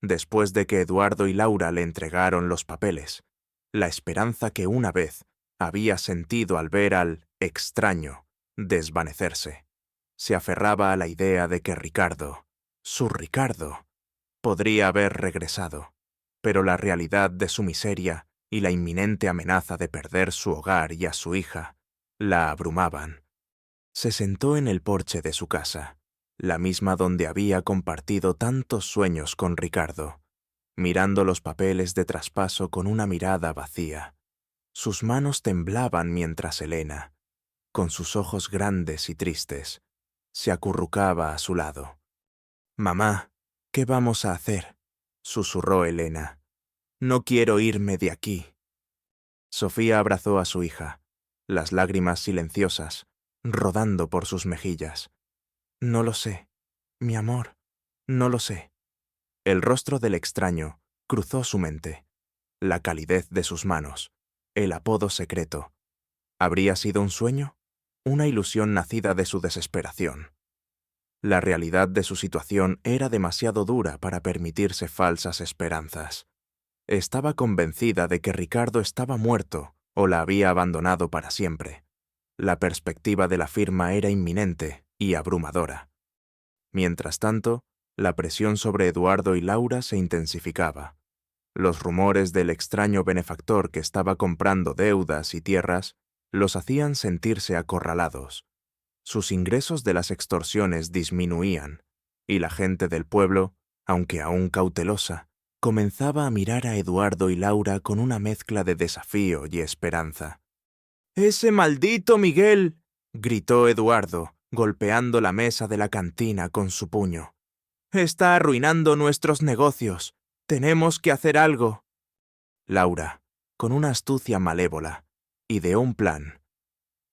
Después de que Eduardo y Laura le entregaron los papeles, la esperanza que una vez había sentido al ver al extraño desvanecerse. Se aferraba a la idea de que Ricardo, su Ricardo, podría haber regresado, pero la realidad de su miseria y la inminente amenaza de perder su hogar y a su hija la abrumaban. Se sentó en el porche de su casa, la misma donde había compartido tantos sueños con Ricardo, mirando los papeles de traspaso con una mirada vacía. Sus manos temblaban mientras Elena, con sus ojos grandes y tristes, se acurrucaba a su lado. «Mamá, ¿qué vamos a hacer?», susurró Elena. «No quiero irme de aquí». Sofía abrazó a su hija, las lágrimas silenciosas, rodando por sus mejillas. «No lo sé, mi amor, no lo sé». El rostro del extraño cruzó su mente, la calidez de sus manos, el apodo secreto. ¿Habría sido un sueño? Una ilusión nacida de su desesperación. La realidad de su situación era demasiado dura para permitirse falsas esperanzas. Estaba convencida de que Ricardo estaba muerto o la había abandonado para siempre. La perspectiva de la firma era inminente y abrumadora. Mientras tanto, la presión sobre Eduardo y Laura se intensificaba. Los rumores del extraño benefactor que estaba comprando deudas y tierras los hacían sentirse acorralados. Sus ingresos de las extorsiones disminuían, y la gente del pueblo, aunque aún cautelosa, comenzaba a mirar a Eduardo y Laura con una mezcla de desafío y esperanza. «¡Ese maldito Miguel!», gritó Eduardo, golpeando la mesa de la cantina con su puño. «Está arruinando nuestros negocios. Tenemos que hacer algo». Laura, con una astucia malévola, ideó un plan.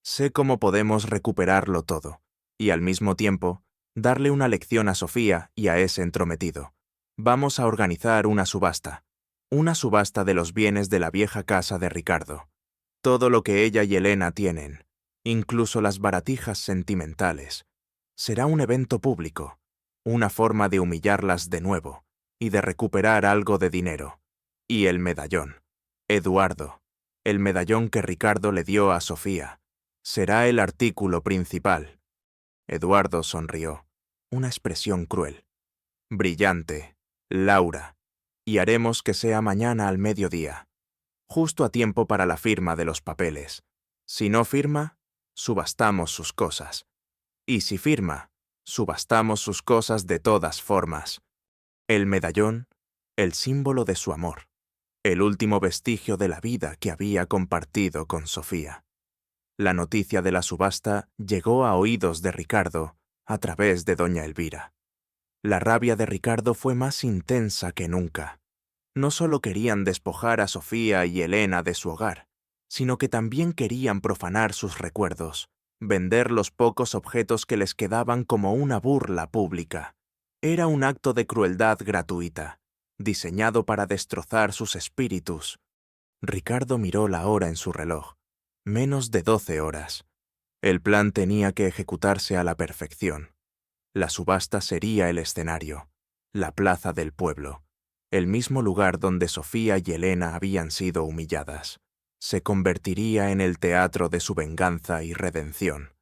«Sé cómo podemos recuperarlo todo, y al mismo tiempo, darle una lección a Sofía y a ese entrometido. Vamos a organizar una subasta de los bienes de la vieja casa de Ricardo. Todo lo que ella y Elena tienen, incluso las baratijas sentimentales. Será un evento público, una forma de humillarlas de nuevo y de recuperar algo de dinero. Y el medallón, Eduardo, el medallón que Ricardo le dio a Sofía, será el artículo principal». Eduardo sonrió, una expresión cruel. «Brillante, Laura, y haremos que sea mañana al mediodía, justo a tiempo para la firma de los papeles. Si no firma, subastamos sus cosas. Y si firma, Subastamos sus cosas de todas formas. El medallón, el símbolo de su amor, el último vestigio de la vida que había compartido con Sofía. La noticia de la subasta llegó a oídos de Ricardo a través de doña Elvira. La rabia de Ricardo fue más intensa que nunca. No solo querían despojar a Sofía y Elena de su hogar, sino que también querían profanar sus recuerdos, vender los pocos objetos que les quedaban como una burla pública. Era un acto de crueldad gratuita, diseñado para destrozar sus espíritus. Ricardo miró la hora en su reloj. Menos de 12 horas. El plan tenía que ejecutarse a la perfección. La subasta sería el escenario, la plaza del pueblo, el mismo lugar donde Sofía y Elena habían sido humilladas. Se convertiría en el teatro de su venganza y redención.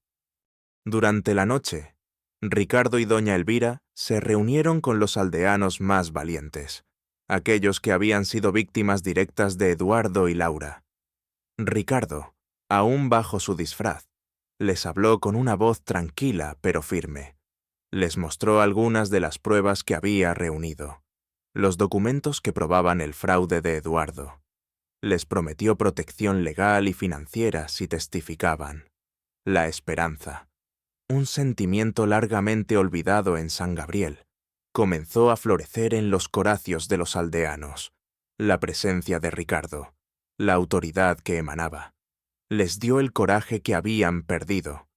Durante la noche, Ricardo y doña Elvira se reunieron con los aldeanos más valientes, aquellos que habían sido víctimas directas de Eduardo y Laura. Ricardo, aún bajo su disfraz, les habló con una voz tranquila pero firme. Les mostró algunas de las pruebas que había reunido, los documentos que probaban el fraude de Eduardo. Les prometió protección legal y financiera si testificaban. La esperanza, un sentimiento largamente olvidado en San Gabriel, comenzó a florecer en los coracios de los aldeanos. La presencia de Ricardo, la autoridad que emanaba, les dio el coraje que habían perdido.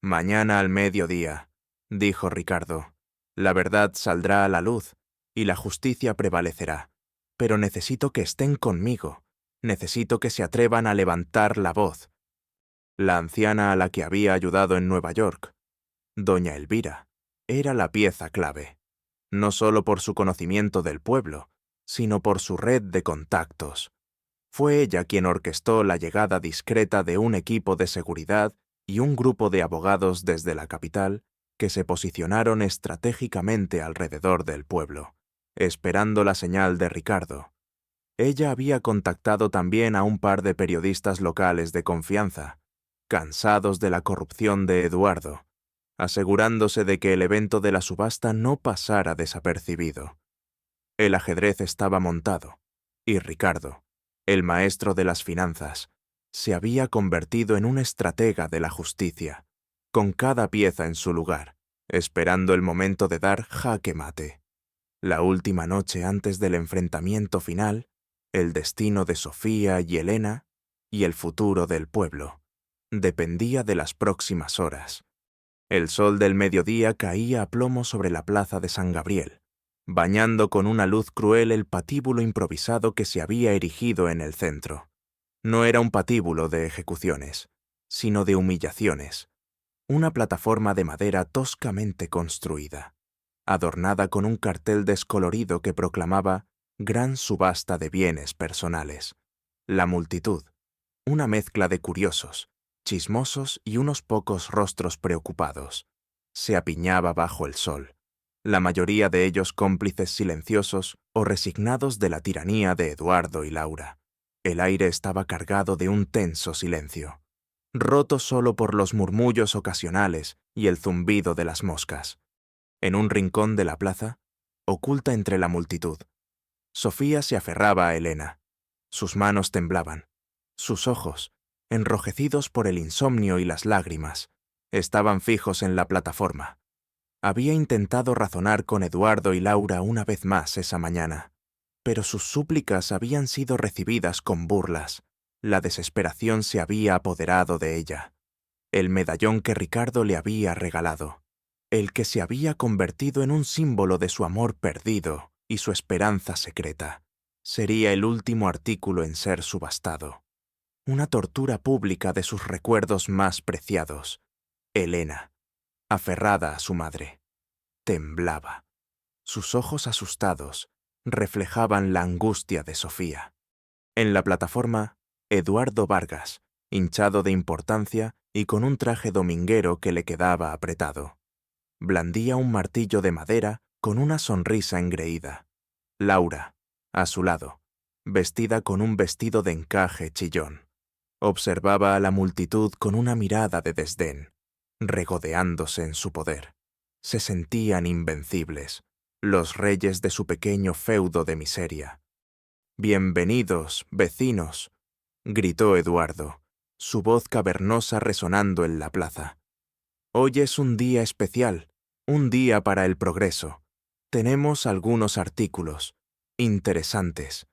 Mañana al mediodía, dijo Ricardo, la verdad saldrá a la luz y la justicia prevalecerá. Pero necesito que estén conmigo. Necesito que se atrevan a levantar la voz. La anciana a la que había ayudado en Nueva York, doña Elvira, era la pieza clave, no solo por su conocimiento del pueblo, sino por su red de contactos. Fue ella quien orquestó la llegada discreta de un equipo de seguridad y un grupo de abogados desde la capital que se posicionaron estratégicamente alrededor del pueblo, esperando la señal de Ricardo. Ella había contactado también a un par de periodistas locales de confianza, cansados de la corrupción de Eduardo, asegurándose de que el evento de la subasta no pasara desapercibido. El ajedrez estaba montado, y Ricardo, el maestro de las finanzas, se había convertido en un estratega de la justicia, con cada pieza en su lugar, esperando el momento de dar jaque mate. La última noche antes del enfrentamiento final, el destino de Sofía y Elena y el futuro del pueblo dependía de las próximas horas. El sol del mediodía caía a plomo sobre la plaza de San Gabriel, bañando con una luz cruel el patíbulo improvisado que se había erigido en el centro. No era un patíbulo de ejecuciones, sino de humillaciones, una plataforma de madera toscamente construida, adornada con un cartel descolorido que proclamaba «Gran subasta de bienes personales». La multitud, una mezcla de curiosos, chismosos y unos pocos rostros preocupados, se apiñaba bajo el sol, la mayoría de ellos cómplices silenciosos o resignados de la tiranía de Eduardo y Laura. El aire estaba cargado de un tenso silencio, roto solo por los murmullos ocasionales y el zumbido de las moscas. En un rincón de la plaza, oculta entre la multitud, Sofía se aferraba a Elena. Sus manos temblaban. Sus ojos, enrojecidos por el insomnio y las lágrimas, estaban fijos en la plataforma. Había intentado razonar con Eduardo y Laura una vez más esa mañana, pero sus súplicas habían sido recibidas con burlas. La desesperación se había apoderado de ella. El medallón que Ricardo le había regalado, el que se había convertido en un símbolo de su amor perdido y su esperanza secreta, sería el último artículo en ser subastado. Una tortura pública de sus recuerdos más preciados. Elena, aferrada a su madre, temblaba. Sus ojos asustados reflejaban la angustia de Sofía. En la plataforma, Eduardo Vargas, hinchado de importancia y con un traje dominguero que le quedaba apretado. Blandía un martillo de madera con una sonrisa engreída. Laura, a su lado, vestida con un vestido de encaje chillón, observaba a la multitud con una mirada de desdén, regodeándose en su poder. Se sentían invencibles, los reyes de su pequeño feudo de miseria. «Bienvenidos, vecinos», gritó Eduardo, su voz cavernosa resonando en la plaza. «Hoy es un día especial, un día para el progreso. Tenemos algunos artículos interesantes.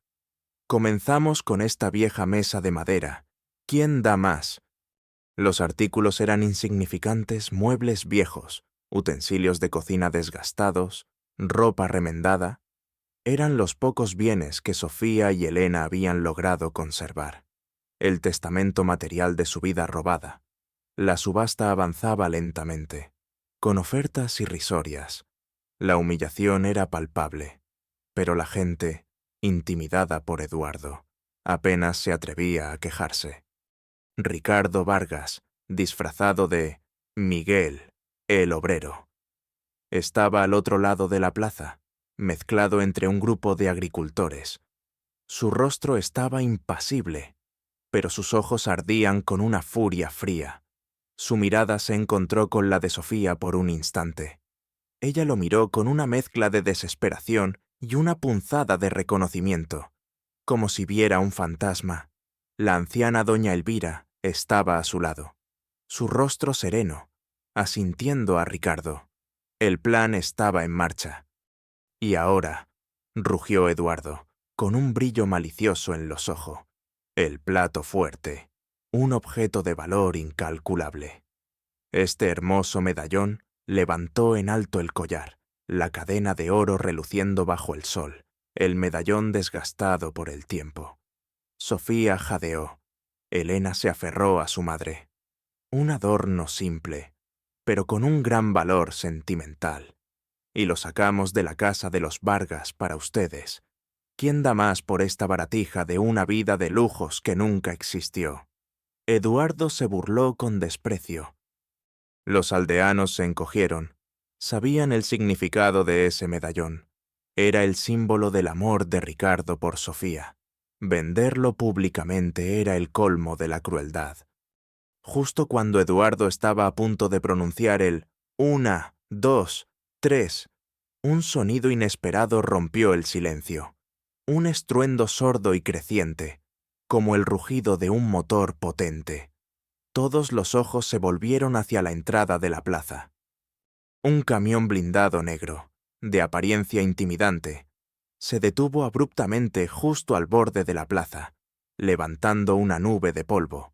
Comenzamos con esta vieja mesa de madera. ¿Quién da más?» Los artículos eran insignificantes muebles viejos, utensilios de cocina desgastados, ropa remendada. Eran los pocos bienes que Sofía y Elena habían logrado conservar. El testamento material de su vida robada. La subasta avanzaba lentamente, con ofertas irrisorias. La humillación era palpable, pero la gente, intimidada por Eduardo, apenas se atrevía a quejarse. Ricardo Vargas, disfrazado de Miguel, el obrero, estaba al otro lado de la plaza, mezclado entre un grupo de agricultores. Su rostro estaba impasible, pero sus ojos ardían con una furia fría. Su mirada se encontró con la de Sofía por un instante. Ella lo miró con una mezcla de desesperación y una punzada de reconocimiento, como si viera un fantasma. La anciana doña Elvira estaba a su lado, su rostro sereno, asintiendo a Ricardo. El plan estaba en marcha. «Y ahora», rugió Eduardo, con un brillo malicioso en los ojos, «el plato fuerte, un objeto de valor incalculable». Este hermoso medallón levantó en alto el collar, la cadena de oro reluciendo bajo el sol, el medallón desgastado por el tiempo. Sofía jadeó. Elena se aferró a su madre. Un adorno simple, pero con un gran valor sentimental. Y lo sacamos de la casa de los Vargas para ustedes. ¿Quién da más por esta baratija de una vida de lujos que nunca existió? Eduardo se burló con desprecio. Los aldeanos se encogieron. Sabían el significado de ese medallón. Era el símbolo del amor de Ricardo por Sofía. Venderlo públicamente era el colmo de la crueldad. Justo cuando Eduardo estaba a punto de pronunciar el 1, 2, 3, un sonido inesperado rompió el silencio. Un estruendo sordo y creciente, como el rugido de un motor potente. Todos los ojos se volvieron hacia la entrada de la plaza. Un camión blindado negro, de apariencia intimidante, se detuvo abruptamente justo al borde de la plaza, levantando una nube de polvo.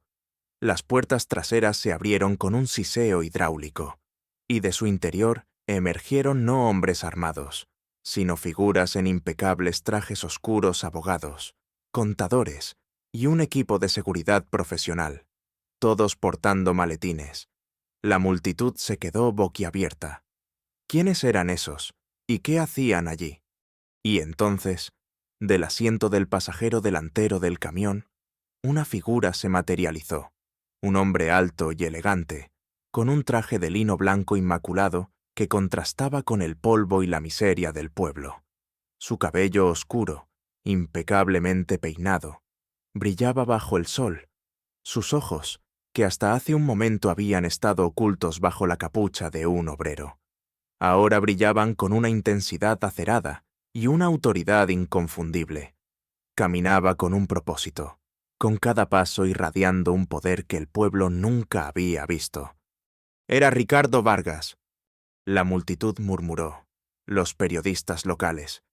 Las puertas traseras se abrieron con un siseo hidráulico, y de su interior emergieron no hombres armados, sino figuras en impecables trajes oscuros abogados, contadores y un equipo de seguridad profesional, todos portando maletines. La multitud se quedó boquiabierta. ¿Quiénes eran esos? ¿Y qué hacían allí? Y entonces, del asiento del pasajero delantero del camión, una figura se materializó, un hombre alto y elegante, con un traje de lino blanco inmaculado que contrastaba con el polvo y la miseria del pueblo. Su cabello oscuro, impecablemente peinado, brillaba bajo el sol. Sus ojos, que hasta hace un momento habían estado ocultos bajo la capucha de un obrero, ahora brillaban con una intensidad acerada y una autoridad inconfundible. Caminaba con un propósito, con cada paso irradiando un poder que el pueblo nunca había visto. Era Ricardo Vargas. La multitud murmuró, los periodistas locales,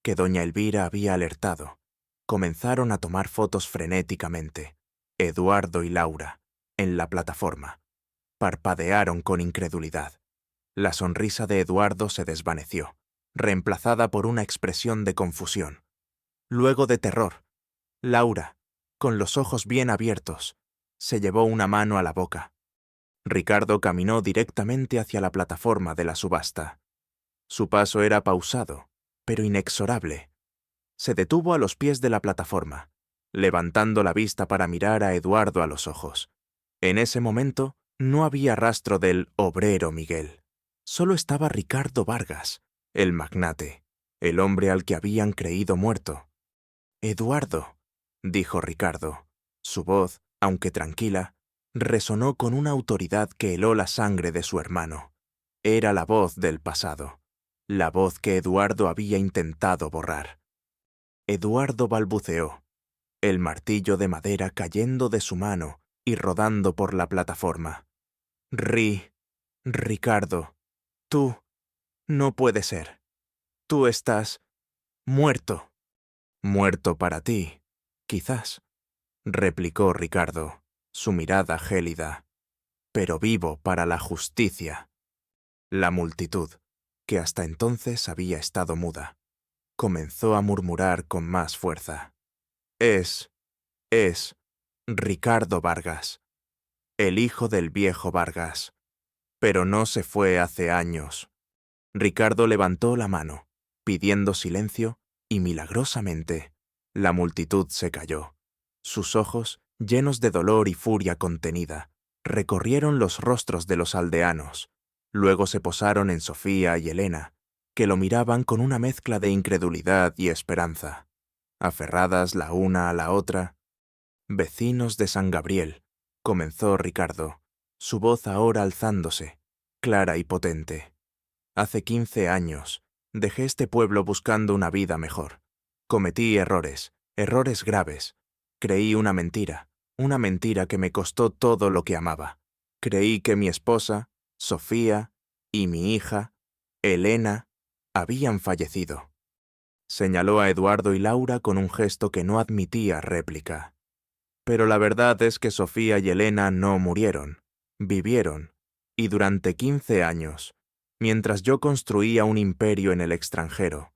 que doña Elvira había alertado. Comenzaron a tomar fotos frenéticamente. Eduardo y Laura, en la plataforma, parpadearon con incredulidad. La sonrisa de Eduardo se desvaneció, reemplazada por una expresión de confusión. Luego de terror, Laura, con los ojos bien abiertos, se llevó una mano a la boca. Ricardo caminó directamente hacia la plataforma de la subasta. Su paso era pausado, pero inexorable. Se detuvo a los pies de la plataforma, levantando la vista para mirar a Eduardo a los ojos. En ese momento no había rastro del obrero Miguel. Solo estaba Ricardo Vargas, el magnate, el hombre al que habían creído muerto. «Eduardo», dijo Ricardo. Su voz, aunque tranquila, resonó con una autoridad que heló la sangre de su hermano. Era la voz del pasado, la voz que Eduardo había intentado borrar. Eduardo balbuceó, el martillo de madera cayendo de su mano y rodando por la plataforma. Ricardo, tú, no puede ser. Tú estás muerto. Muerto para ti, quizás, replicó Ricardo, su mirada gélida, pero vivo para la justicia. La multitud, que hasta entonces había estado muda, comenzó a murmurar con más fuerza. Es Ricardo Vargas, el hijo del viejo Vargas, pero no se fue hace años. Ricardo levantó la mano, pidiendo silencio, y milagrosamente, la multitud se calló. Sus ojos, llenos de dolor y furia contenida, recorrieron los rostros de los aldeanos. Luego se posaron en Sofía y Elena, que lo miraban con una mezcla de incredulidad y esperanza, aferradas la una a la otra. «Vecinos de San Gabriel», comenzó Ricardo, su voz ahora alzándose, clara y potente. «Hace 15 años, dejé este pueblo buscando una vida mejor. Cometí errores graves. Creí una mentira que me costó todo lo que amaba. Creí que mi esposa, Sofía, y mi hija, Elena, habían fallecido». Señaló a Eduardo y Laura con un gesto que no admitía réplica. Pero la verdad es que Sofía y Elena no murieron, vivieron, y durante 15 años, mientras yo construía un imperio en el extranjero,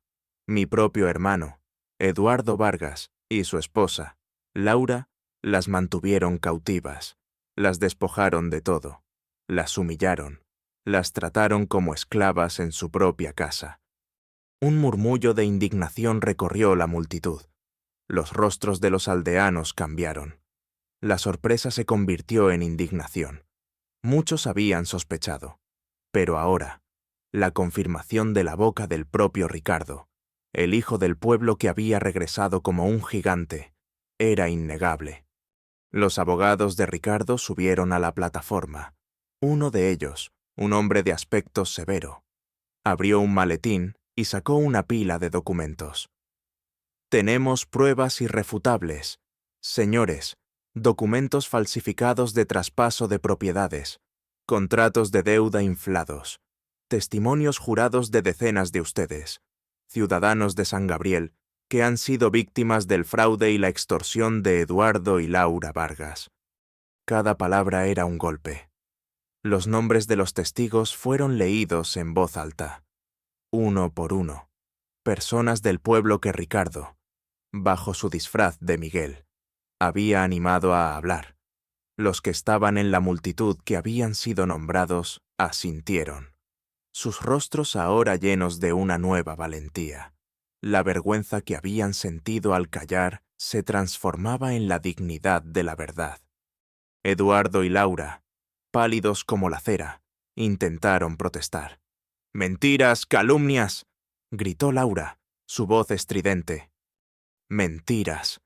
mi propio hermano, Eduardo Vargas, y su esposa, Laura, las mantuvieron cautivas, las despojaron de todo, las humillaron, las trataron como esclavas en su propia casa. Un murmullo de indignación recorrió la multitud. Los rostros de los aldeanos cambiaron. La sorpresa se convirtió en indignación. Muchos habían sospechado, pero ahora, la confirmación de la boca del propio Ricardo, el hijo del pueblo que había regresado como un gigante, era innegable. Los abogados de Ricardo subieron a la plataforma. Uno de ellos, un hombre de aspecto severo, abrió un maletín y sacó una pila de documentos. «Tenemos pruebas irrefutables, señores, documentos falsificados de traspaso de propiedades, contratos de deuda inflados, testimonios jurados de decenas de ustedes, ciudadanos de San Gabriel, que han sido víctimas del fraude y la extorsión de Eduardo y Laura Vargas». Cada palabra era un golpe. Los nombres de los testigos fueron leídos en voz alta, uno por uno, personas del pueblo que Ricardo, bajo su disfraz de Miguel, había animado a hablar. Los que estaban en la multitud que habían sido nombrados asintieron, sus rostros ahora llenos de una nueva valentía. La vergüenza que habían sentido al callar se transformaba en la dignidad de la verdad. Eduardo y Laura, pálidos como la cera, intentaron protestar. «¡Mentiras, calumnias!», gritó Laura, su voz estridente. «Mentiras»,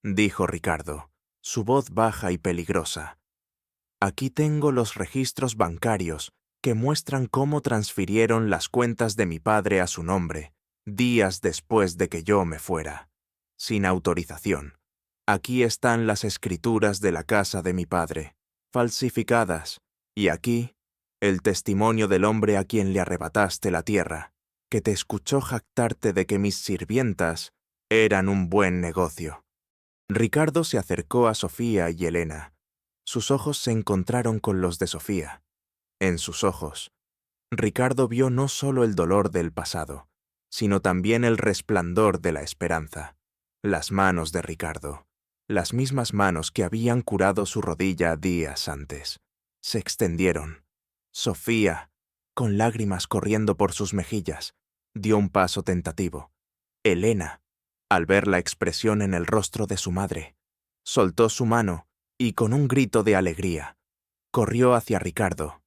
dijo Ricardo, su voz baja y peligrosa. «Aquí tengo los registros bancarios que muestran cómo transfirieron las cuentas de mi padre a su nombre, días después de que yo me fuera, sin autorización. Aquí están las escrituras de la casa de mi padre, falsificadas, y aquí el testimonio del hombre a quien le arrebataste la tierra, que te escuchó jactarte de que mis sirvientas eran un buen negocio». Ricardo se acercó a Sofía y Elena. Sus ojos se encontraron con los de Sofía. En sus ojos, Ricardo vio no solo el dolor del pasado, sino también el resplandor de la esperanza. Las manos de Ricardo, las mismas manos que habían curado su rodilla días antes, se extendieron. Sofía, con lágrimas corriendo por sus mejillas, dio un paso tentativo. Elena, al ver la expresión en el rostro de su madre, soltó su mano y con un grito de alegría, corrió hacia Ricardo.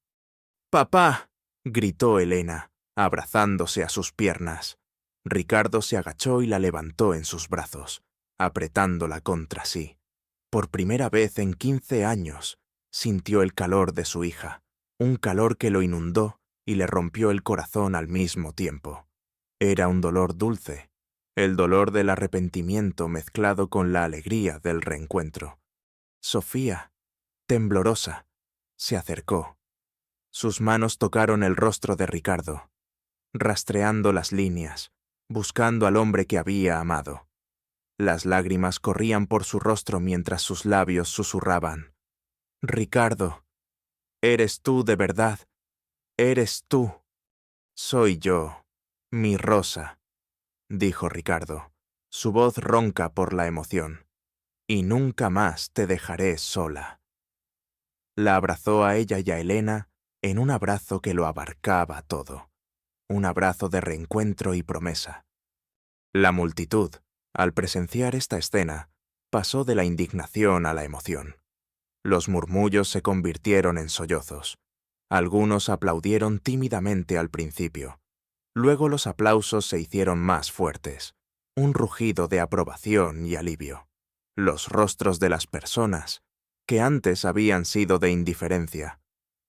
«¡Papá!», gritó Elena, abrazándose a sus piernas. Ricardo se agachó y la levantó en sus brazos, apretándola contra sí. Por primera vez en 15 años, sintió el calor de su hija, un calor que lo inundó y le rompió el corazón al mismo tiempo. Era un dolor dulce, el dolor del arrepentimiento mezclado con la alegría del reencuentro. Sofía, temblorosa, se acercó. Sus manos tocaron el rostro de Ricardo, rastreando las líneas, buscando al hombre que había amado. Las lágrimas corrían por su rostro mientras sus labios susurraban: «Ricardo, eres tú de verdad, eres tú». «Soy yo, mi Rosa», dijo Ricardo, su voz ronca por la emoción. «Y nunca más te dejaré sola». La abrazó a ella y a Elena en un abrazo que lo abarcaba todo, un abrazo de reencuentro y promesa. La multitud, al presenciar esta escena, pasó de la indignación a la emoción. Los murmullos se convirtieron en sollozos. Algunos aplaudieron tímidamente al principio. Luego los aplausos se hicieron más fuertes, un rugido de aprobación y alivio. Los rostros de las personas, que antes habían sido de indiferencia,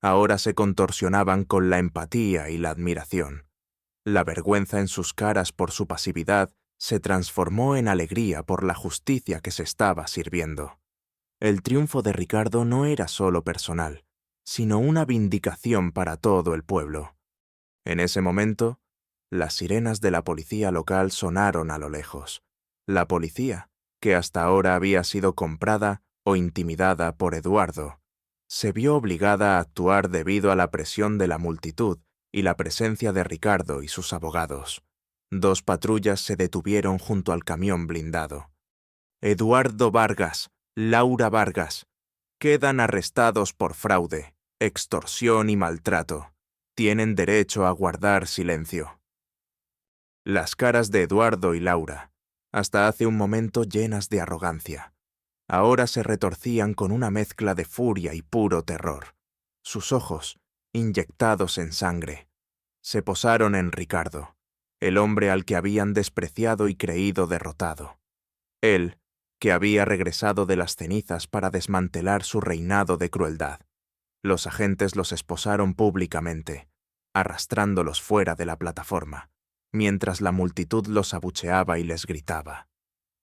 ahora se contorsionaban con la empatía y la admiración. La vergüenza en sus caras por su pasividad se transformó en alegría por la justicia que se estaba sirviendo. El triunfo de Ricardo no era solo personal, sino una vindicación para todo el pueblo. En ese momento, las sirenas de la policía local sonaron a lo lejos. La policía, que hasta ahora había sido comprada o intimidada por Eduardo, se vio obligada a actuar debido a la presión de la multitud y la presencia de Ricardo y sus abogados. 2 patrullas se detuvieron junto al camión blindado. «Eduardo Vargas, Laura Vargas, quedan arrestados por fraude, extorsión y maltrato. Tienen derecho a guardar silencio». Las caras de Eduardo y Laura, hasta hace un momento llenas de arrogancia, ahora se retorcían con una mezcla de furia y puro terror. Sus ojos, inyectados en sangre, se posaron en Ricardo, el hombre al que habían despreciado y creído derrotado. Él, que había regresado de las cenizas para desmantelar su reinado de crueldad. Los agentes los esposaron públicamente, arrastrándolos fuera de la plataforma, mientras la multitud los abucheaba y les gritaba.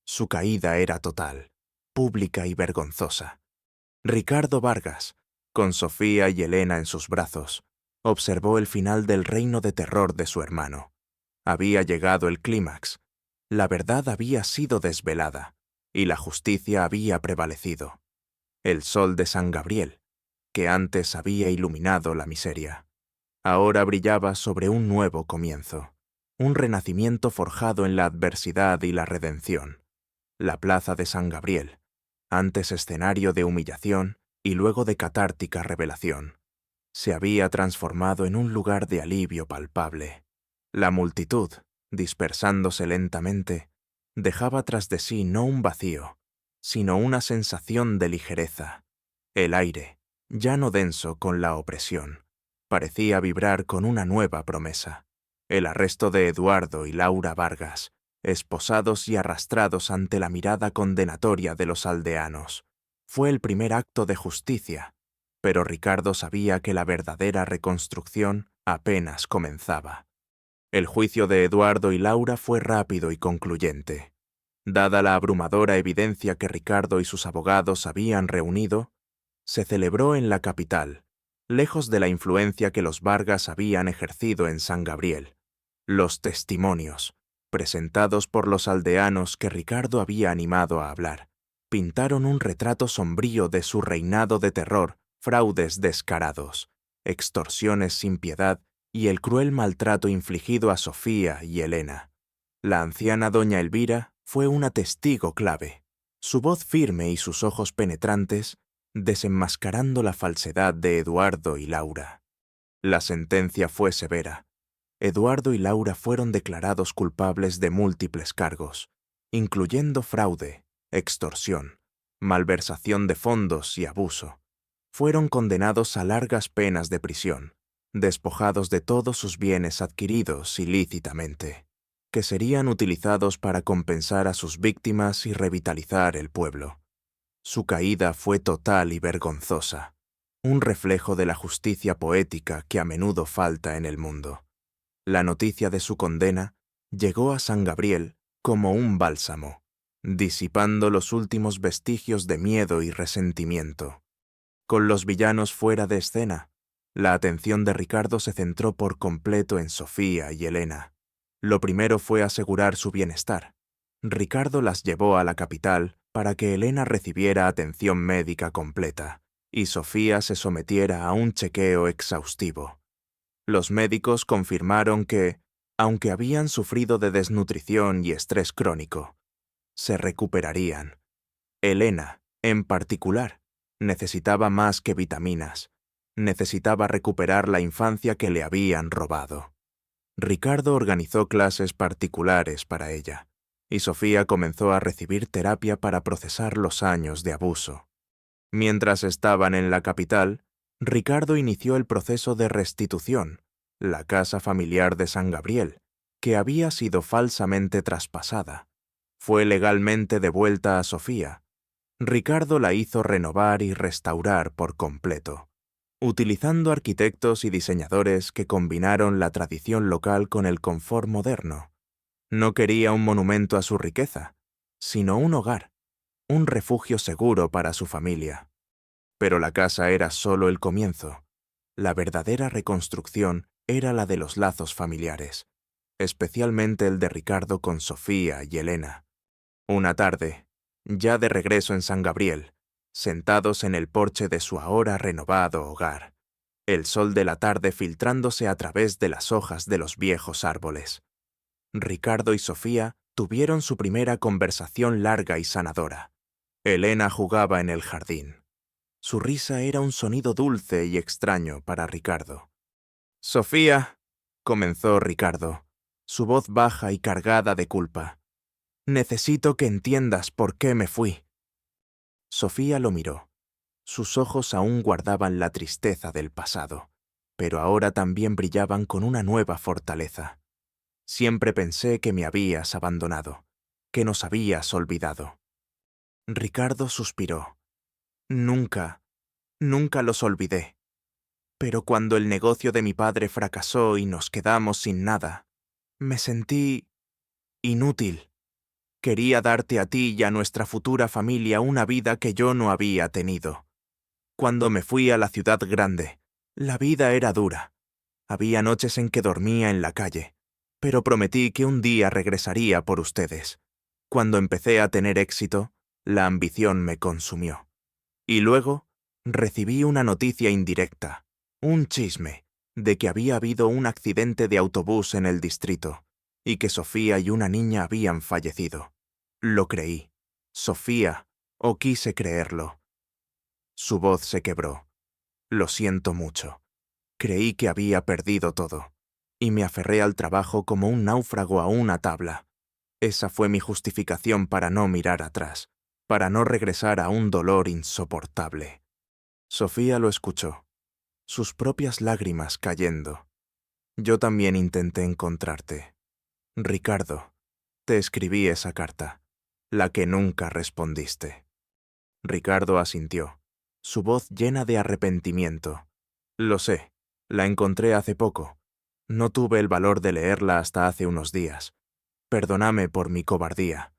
Su caída era total, pública y vergonzosa. Ricardo Vargas, con Sofía y Elena en sus brazos, observó el final del reino de terror de su hermano. Había llegado el clímax. La verdad había sido desvelada, y la justicia había prevalecido. El sol de San Gabriel, que antes había iluminado la miseria, ahora brillaba sobre un nuevo comienzo, un renacimiento forjado en la adversidad y la redención. La plaza de San Gabriel, antes escenario de humillación y luego de catártica revelación, se había transformado en un lugar de alivio palpable. La multitud, dispersándose lentamente, dejaba tras de sí no un vacío, sino una sensación de ligereza. El aire, ya no denso con la opresión, parecía vibrar con una nueva promesa. El arresto de Eduardo y Laura Vargas, esposados y arrastrados ante la mirada condenatoria de los aldeanos, fue el primer acto de justicia, pero Ricardo sabía que la verdadera reconstrucción apenas comenzaba. El juicio de Eduardo y Laura fue rápido y concluyente. Dada la abrumadora evidencia que Ricardo y sus abogados habían reunido, se celebró en la capital, lejos de la influencia que los Vargas habían ejercido en San Gabriel. Los testimonios, presentados por los aldeanos que Ricardo había animado a hablar, pintaron un retrato sombrío de su reinado de terror, fraudes descarados, extorsiones sin piedad y el cruel maltrato infligido a Sofía y Elena. La anciana doña Elvira fue una testigo clave, su voz firme y sus ojos penetrantes desenmascarando la falsedad de Eduardo y Laura. La sentencia fue severa. Eduardo y Laura fueron declarados culpables de múltiples cargos, incluyendo fraude, extorsión, malversación de fondos y abuso. Fueron condenados a largas penas de prisión, despojados de todos sus bienes adquiridos ilícitamente, que serían utilizados para compensar a sus víctimas y revitalizar el pueblo. Su caída fue total y vergonzosa. un reflejo de la justicia poética que a menudo falta en el mundo. La noticia de su condena llegó a San Gabriel como un bálsamo, disipando los últimos vestigios de miedo y resentimiento. Con los villanos fuera de escena, la atención de Ricardo se centró por completo en Sofía y Elena. Lo primero fue asegurar su bienestar. Ricardo las llevó a la capital para que Elena recibiera atención médica completa y Sofía se sometiera a un chequeo exhaustivo. Los médicos confirmaron que, aunque habían sufrido de desnutrición y estrés crónico, se recuperarían. Elena, en particular, necesitaba más que vitaminas. Necesitaba recuperar la infancia que le habían robado. Ricardo organizó clases particulares para ella, y Sofía comenzó a recibir terapia para procesar los años de abuso. Mientras estaban en la capital, Ricardo inició el proceso de restitución, la casa familiar de San Gabriel, que había sido falsamente traspasada. Fue legalmente devuelta a Sofía. Ricardo la hizo renovar y restaurar por completo, utilizando arquitectos y diseñadores que combinaron la tradición local con el confort moderno. No quería un monumento a su riqueza, sino un hogar, un refugio seguro para su familia. Pero la casa era solo el comienzo. La verdadera reconstrucción era la de los lazos familiares, especialmente el de Ricardo con Sofía y Elena. Una tarde, ya de regreso en San Gabriel, sentados en el porche de su ahora renovado hogar, el sol de la tarde filtrándose a través de las hojas de los viejos árboles, Ricardo y Sofía tuvieron su primera conversación larga y sanadora. Elena jugaba en el jardín. Su risa era un sonido dulce y extraño para Ricardo. «Sofía», comenzó Ricardo, su voz baja y cargada de culpa. «Necesito que entiendas por qué me fui». Sofía lo miró. Sus ojos aún guardaban la tristeza del pasado, pero ahora también brillaban con una nueva fortaleza. «Siempre pensé que me habías abandonado, que nos habías olvidado». Ricardo suspiró. «Nunca los olvidé. Pero cuando el negocio de mi padre fracasó y nos quedamos sin nada, me sentí inútil. Quería darte a ti y a nuestra futura familia una vida que yo no había tenido. Cuando me fui a la ciudad grande, la vida era dura. Había noches en que dormía en la calle, pero prometí que un día regresaría por ustedes. Cuando empecé a tener éxito, la ambición me consumió. Y luego recibí una noticia indirecta, un chisme, de que había habido un accidente de autobús en el distrito y que Sofía y una niña habían fallecido. Lo creí. Sofía, o quise creerlo. Su voz se quebró. Lo siento mucho. Creí que había perdido todo, y me aferré al trabajo como un náufrago a una tabla. Esa fue mi justificación para no mirar atrás, para no regresar a un dolor insoportable. Sofía lo escuchó, sus propias lágrimas cayendo. Yo también intenté encontrarte. Ricardo, te escribí esa carta, la que nunca respondiste. Ricardo asintió, su voz llena de arrepentimiento. Lo sé, la encontré hace poco. No tuve el valor de leerla hasta hace unos días. Perdóname por mi cobardía.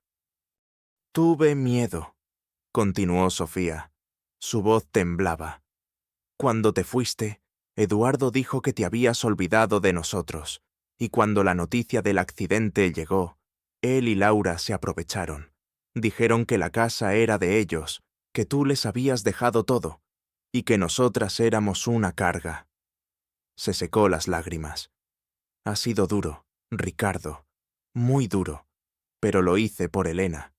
Tuve miedo, continuó Sofía. Su voz temblaba. Cuando te fuiste, Eduardo dijo que te habías olvidado de nosotros, y cuando la noticia del accidente llegó, él y Laura se aprovecharon. Dijeron que la casa era de ellos, que tú les habías dejado todo, y que nosotras éramos una carga. Se secó las lágrimas. Ha sido duro, Ricardo, muy duro, pero lo hice por Elena,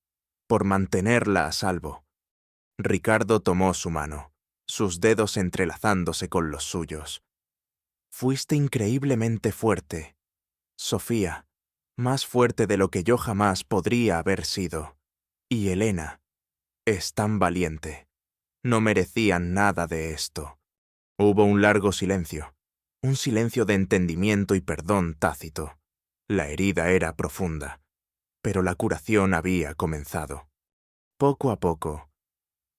por mantenerla a salvo. Ricardo tomó su mano, sus dedos entrelazándose con los suyos. Fuiste increíblemente fuerte, Sofía, más fuerte de lo que yo jamás podría haber sido. Y Elena es tan valiente. No merecían nada de esto. Hubo un largo silencio, un silencio de entendimiento y perdón tácito. La herida era profunda, pero la curación había comenzado. Poco a poco,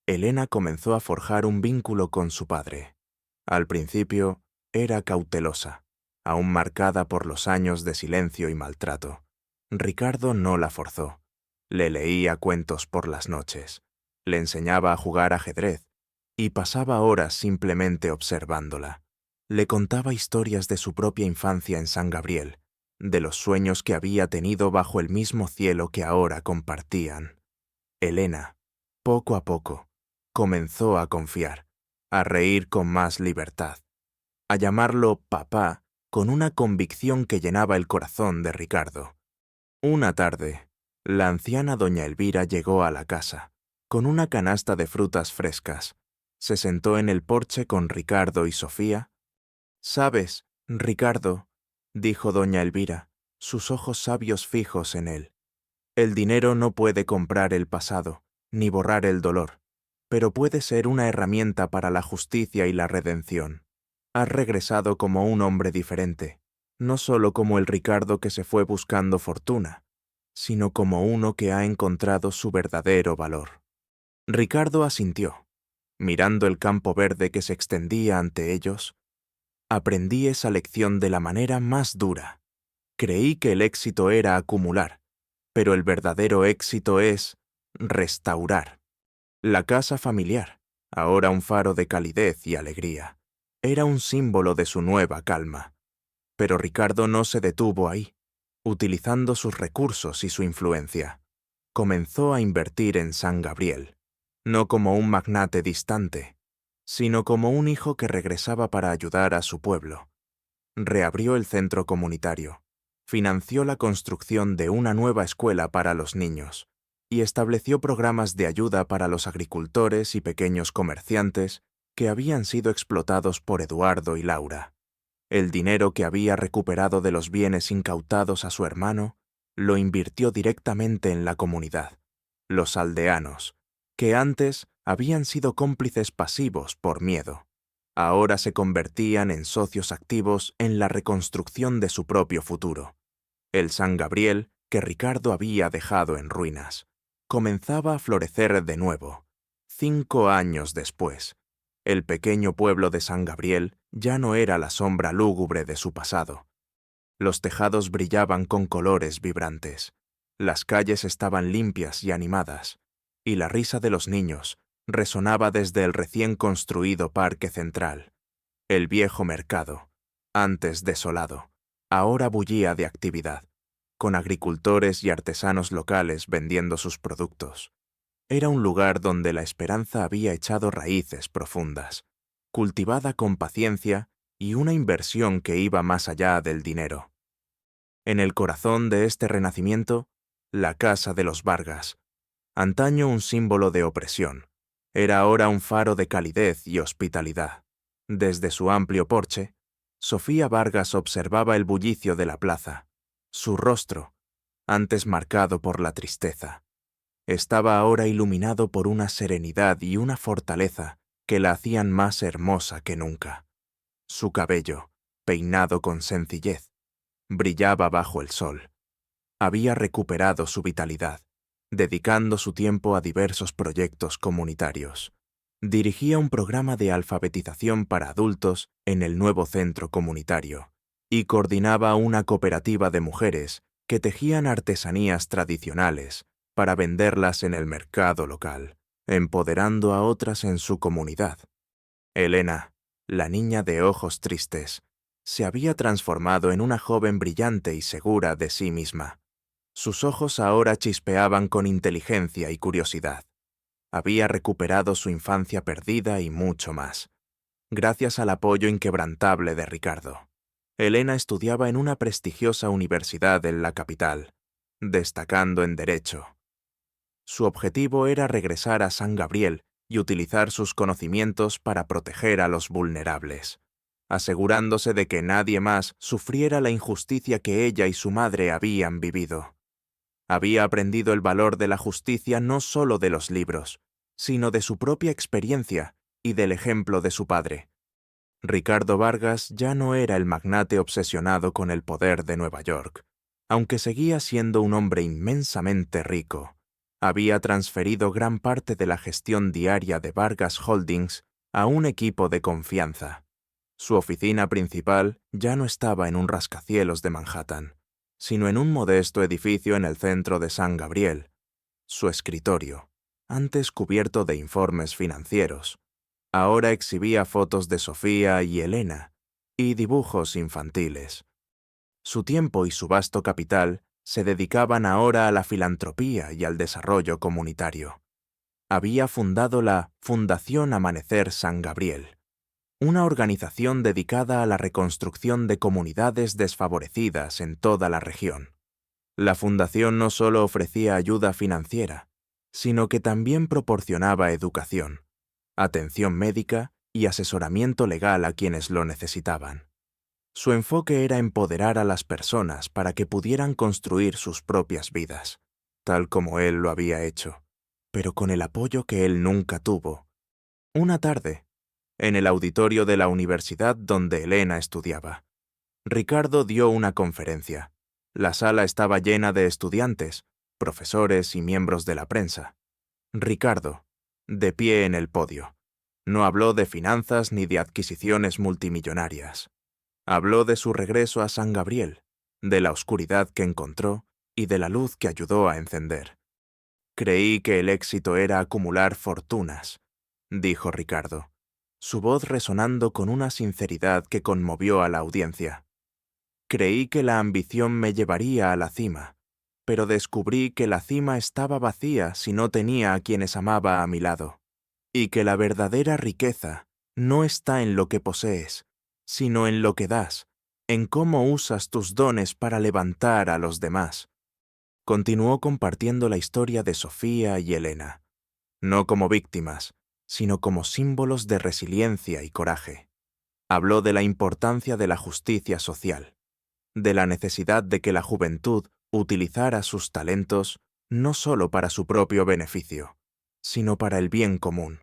Elena comenzó a forjar un vínculo con su padre. Al principio, era cautelosa, aún marcada por los años de silencio y maltrato. Ricardo no la forzó. Le leía cuentos por las noches, le enseñaba a jugar ajedrez y pasaba horas simplemente observándola. Le contaba historias de su propia infancia en San Gabriel, de los sueños que había tenido bajo el mismo cielo que ahora compartían. Elena, poco a poco, comenzó a confiar, a reír con más libertad, a llamarlo papá con una convicción que llenaba el corazón de Ricardo. Una tarde, la anciana doña Elvira llegó a la casa, con una canasta de frutas frescas. Se sentó en el porche con Ricardo y Sofía. «¿Sabes, Ricardo?», dijo doña Elvira, sus ojos sabios fijos en él. «El dinero no puede comprar el pasado, ni borrar el dolor, pero puede ser una herramienta para la justicia y la redención. Has regresado como un hombre diferente, no solo como el Ricardo que se fue buscando fortuna, sino como uno que ha encontrado su verdadero valor». Ricardo asintió, mirando el campo verde que se extendía ante ellos. «Aprendí esa lección de la manera más dura. Creí que el éxito era acumular, pero el verdadero éxito es restaurar». La casa familiar, ahora un faro de calidez y alegría, era un símbolo de su nueva calma. Pero Ricardo no se detuvo ahí. Utilizando sus recursos y su influencia, comenzó a invertir en San Gabriel, no como un magnate distante, sino como un hijo que regresaba para ayudar a su pueblo. Reabrió el centro comunitario, financió la construcción de una nueva escuela para los niños y estableció programas de ayuda para los agricultores y pequeños comerciantes que habían sido explotados por Eduardo y Laura. El dinero que había recuperado de los bienes incautados a su hermano lo invirtió directamente en la comunidad. Los aldeanos, que antes habían sido cómplices pasivos por miedo, ahora se convertían en socios activos en la reconstrucción de su propio futuro. El San Gabriel, que Ricardo había dejado en ruinas, comenzaba a florecer de nuevo. 5 años después, el pequeño pueblo de San Gabriel ya no era la sombra lúgubre de su pasado. Los tejados brillaban con colores vibrantes, las calles estaban limpias y animadas, y la risa de los niños resonaba desde el recién construido parque central. El viejo mercado, antes desolado, ahora bullía de actividad, con agricultores y artesanos locales vendiendo sus productos. Era un lugar donde la esperanza había echado raíces profundas, cultivada con paciencia y una inversión que iba más allá del dinero. En el corazón de este renacimiento, la casa de los Vargas, antaño un símbolo de opresión, era ahora un faro de calidez y hospitalidad. Desde su amplio porche, Sofía Vargas observaba el bullicio de la plaza. Su rostro, antes marcado por la tristeza, estaba ahora iluminado por una serenidad y una fortaleza que la hacían más hermosa que nunca. Su cabello, peinado con sencillez, brillaba bajo el sol. Había recuperado su vitalidad, dedicando su tiempo a diversos proyectos comunitarios. Dirigía un programa de alfabetización para adultos en el nuevo centro comunitario y coordinaba una cooperativa de mujeres que tejían artesanías tradicionales para venderlas en el mercado local, empoderando a otras en su comunidad. Elena, la niña de ojos tristes, se había transformado en una joven brillante y segura de sí misma. Sus ojos ahora chispeaban con inteligencia y curiosidad. Había recuperado su infancia perdida y mucho más, gracias al apoyo inquebrantable de Ricardo. Elena estudiaba en una prestigiosa universidad en la capital, destacando en Derecho. Su objetivo era regresar a San Gabriel y utilizar sus conocimientos para proteger a los vulnerables, asegurándose de que nadie más sufriera la injusticia que ella y su madre habían vivido. Había aprendido el valor de la justicia no solo de los libros, sino de su propia experiencia y del ejemplo de su padre. Ricardo Vargas ya no era el magnate obsesionado con el poder de Nueva York, aunque seguía siendo un hombre inmensamente rico. Había transferido gran parte de la gestión diaria de Vargas Holdings a un equipo de confianza, Su oficina principal ya no estaba en un rascacielos de Manhattan, sino en un modesto edificio en el centro de San Gabriel. Su escritorio, antes cubierto de informes financieros, ahora exhibía fotos de Sofía y Elena y dibujos infantiles. Su tiempo y su vasto capital se dedicaban ahora a la filantropía y al desarrollo comunitario. Había fundado la Fundación Amanecer San Gabriel, una organización dedicada a la reconstrucción de comunidades desfavorecidas en toda la región. La fundación no solo ofrecía ayuda financiera, sino que también proporcionaba educación, atención médica y asesoramiento legal a quienes lo necesitaban. Su enfoque era empoderar a las personas para que pudieran construir sus propias vidas, tal como él lo había hecho, pero con el apoyo que él nunca tuvo. Una tarde, en el auditorio de la universidad donde Elena estudiaba, Ricardo dio una conferencia. La sala estaba llena de estudiantes, profesores y miembros de la prensa. Ricardo, de pie en el podio, no habló de finanzas ni de adquisiciones multimillonarias. Habló de su regreso a San Gabriel, de la oscuridad que encontró y de la luz que ayudó a encender. Creí que el éxito era acumular fortunas, dijo Ricardo, su voz resonando con una sinceridad que conmovió a la audiencia. Creí que la ambición me llevaría a la cima, pero descubrí que la cima estaba vacía si no tenía a quienes amaba a mi lado, y que la verdadera riqueza no está en lo que posees, sino en lo que das, en cómo usas tus dones para levantar a los demás. Continuó compartiendo la historia de Sofía y Elena, no como víctimas, sino como símbolos de resiliencia y coraje. Habló de la importancia de la justicia social, de la necesidad de que la juventud utilizara sus talentos no solo para su propio beneficio, sino para el bien común.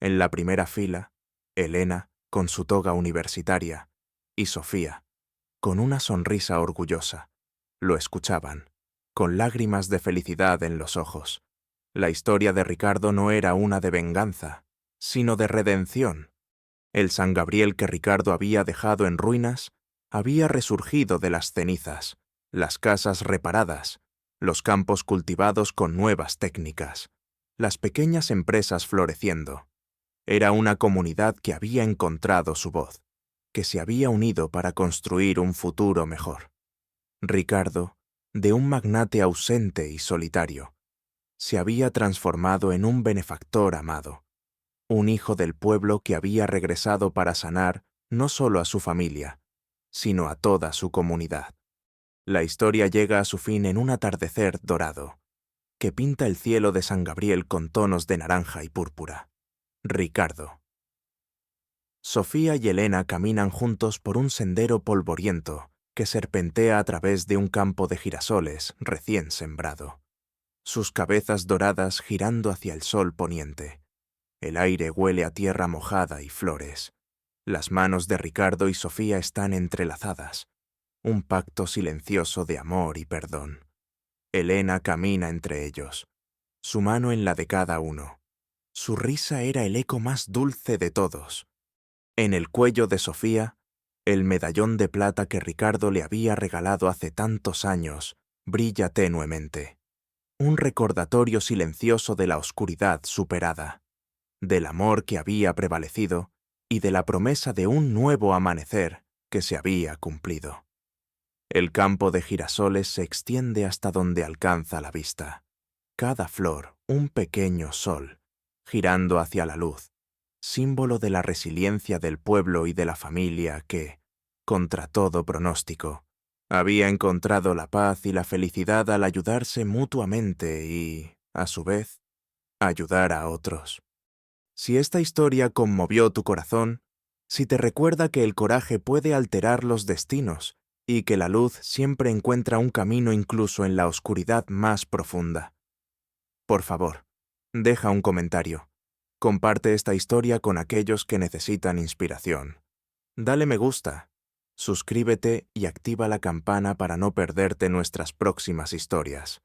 En la primera fila, Elena, con su toga universitaria, y Sofía, con una sonrisa orgullosa, lo escuchaban, con lágrimas de felicidad en los ojos. La historia de Ricardo no era una de venganza, sino de redención. El San Gabriel que Ricardo había dejado en ruinas había resurgido de las cenizas, las casas reparadas, los campos cultivados con nuevas técnicas, las pequeñas empresas floreciendo. Era una comunidad que había encontrado su voz, que se había unido para construir un futuro mejor. Ricardo, de un magnate ausente y solitario, se había transformado en un benefactor amado, un hijo del pueblo que había regresado para sanar no solo a su familia, sino a toda su comunidad. La historia llega a su fin en un atardecer dorado, que pinta el cielo de San Gabriel con tonos de naranja y púrpura. Ricardo. Sofía y Elena caminan juntos por un sendero polvoriento que serpentea a través de un campo de girasoles recién sembrado. Sus cabezas doradas girando hacia el sol poniente. El aire huele a tierra mojada y flores. Las manos de Ricardo y Sofía están entrelazadas. Un pacto silencioso de amor y perdón. Elena camina entre ellos, su mano en la de cada uno. Su risa era el eco más dulce de todos. En el cuello de Sofía, el medallón de plata que Ricardo le había regalado hace tantos años brilla tenuemente. Un recordatorio silencioso de la oscuridad superada, del amor que había prevalecido y de la promesa de un nuevo amanecer que se había cumplido. El campo de girasoles se extiende hasta donde alcanza la vista. Cada flor, un pequeño sol, girando hacia la luz, símbolo de la resiliencia del pueblo y de la familia que, contra todo pronóstico, había encontrado la paz y la felicidad al ayudarse mutuamente y, a su vez, ayudar a otros. Si esta historia conmovió tu corazón, si te recuerda que el coraje puede alterar los destinos y que la luz siempre encuentra un camino incluso en la oscuridad más profunda, por favor, deja un comentario. Comparte esta historia con aquellos que necesitan inspiración. Dale me gusta, suscríbete y activa la campana para no perderte nuestras próximas historias.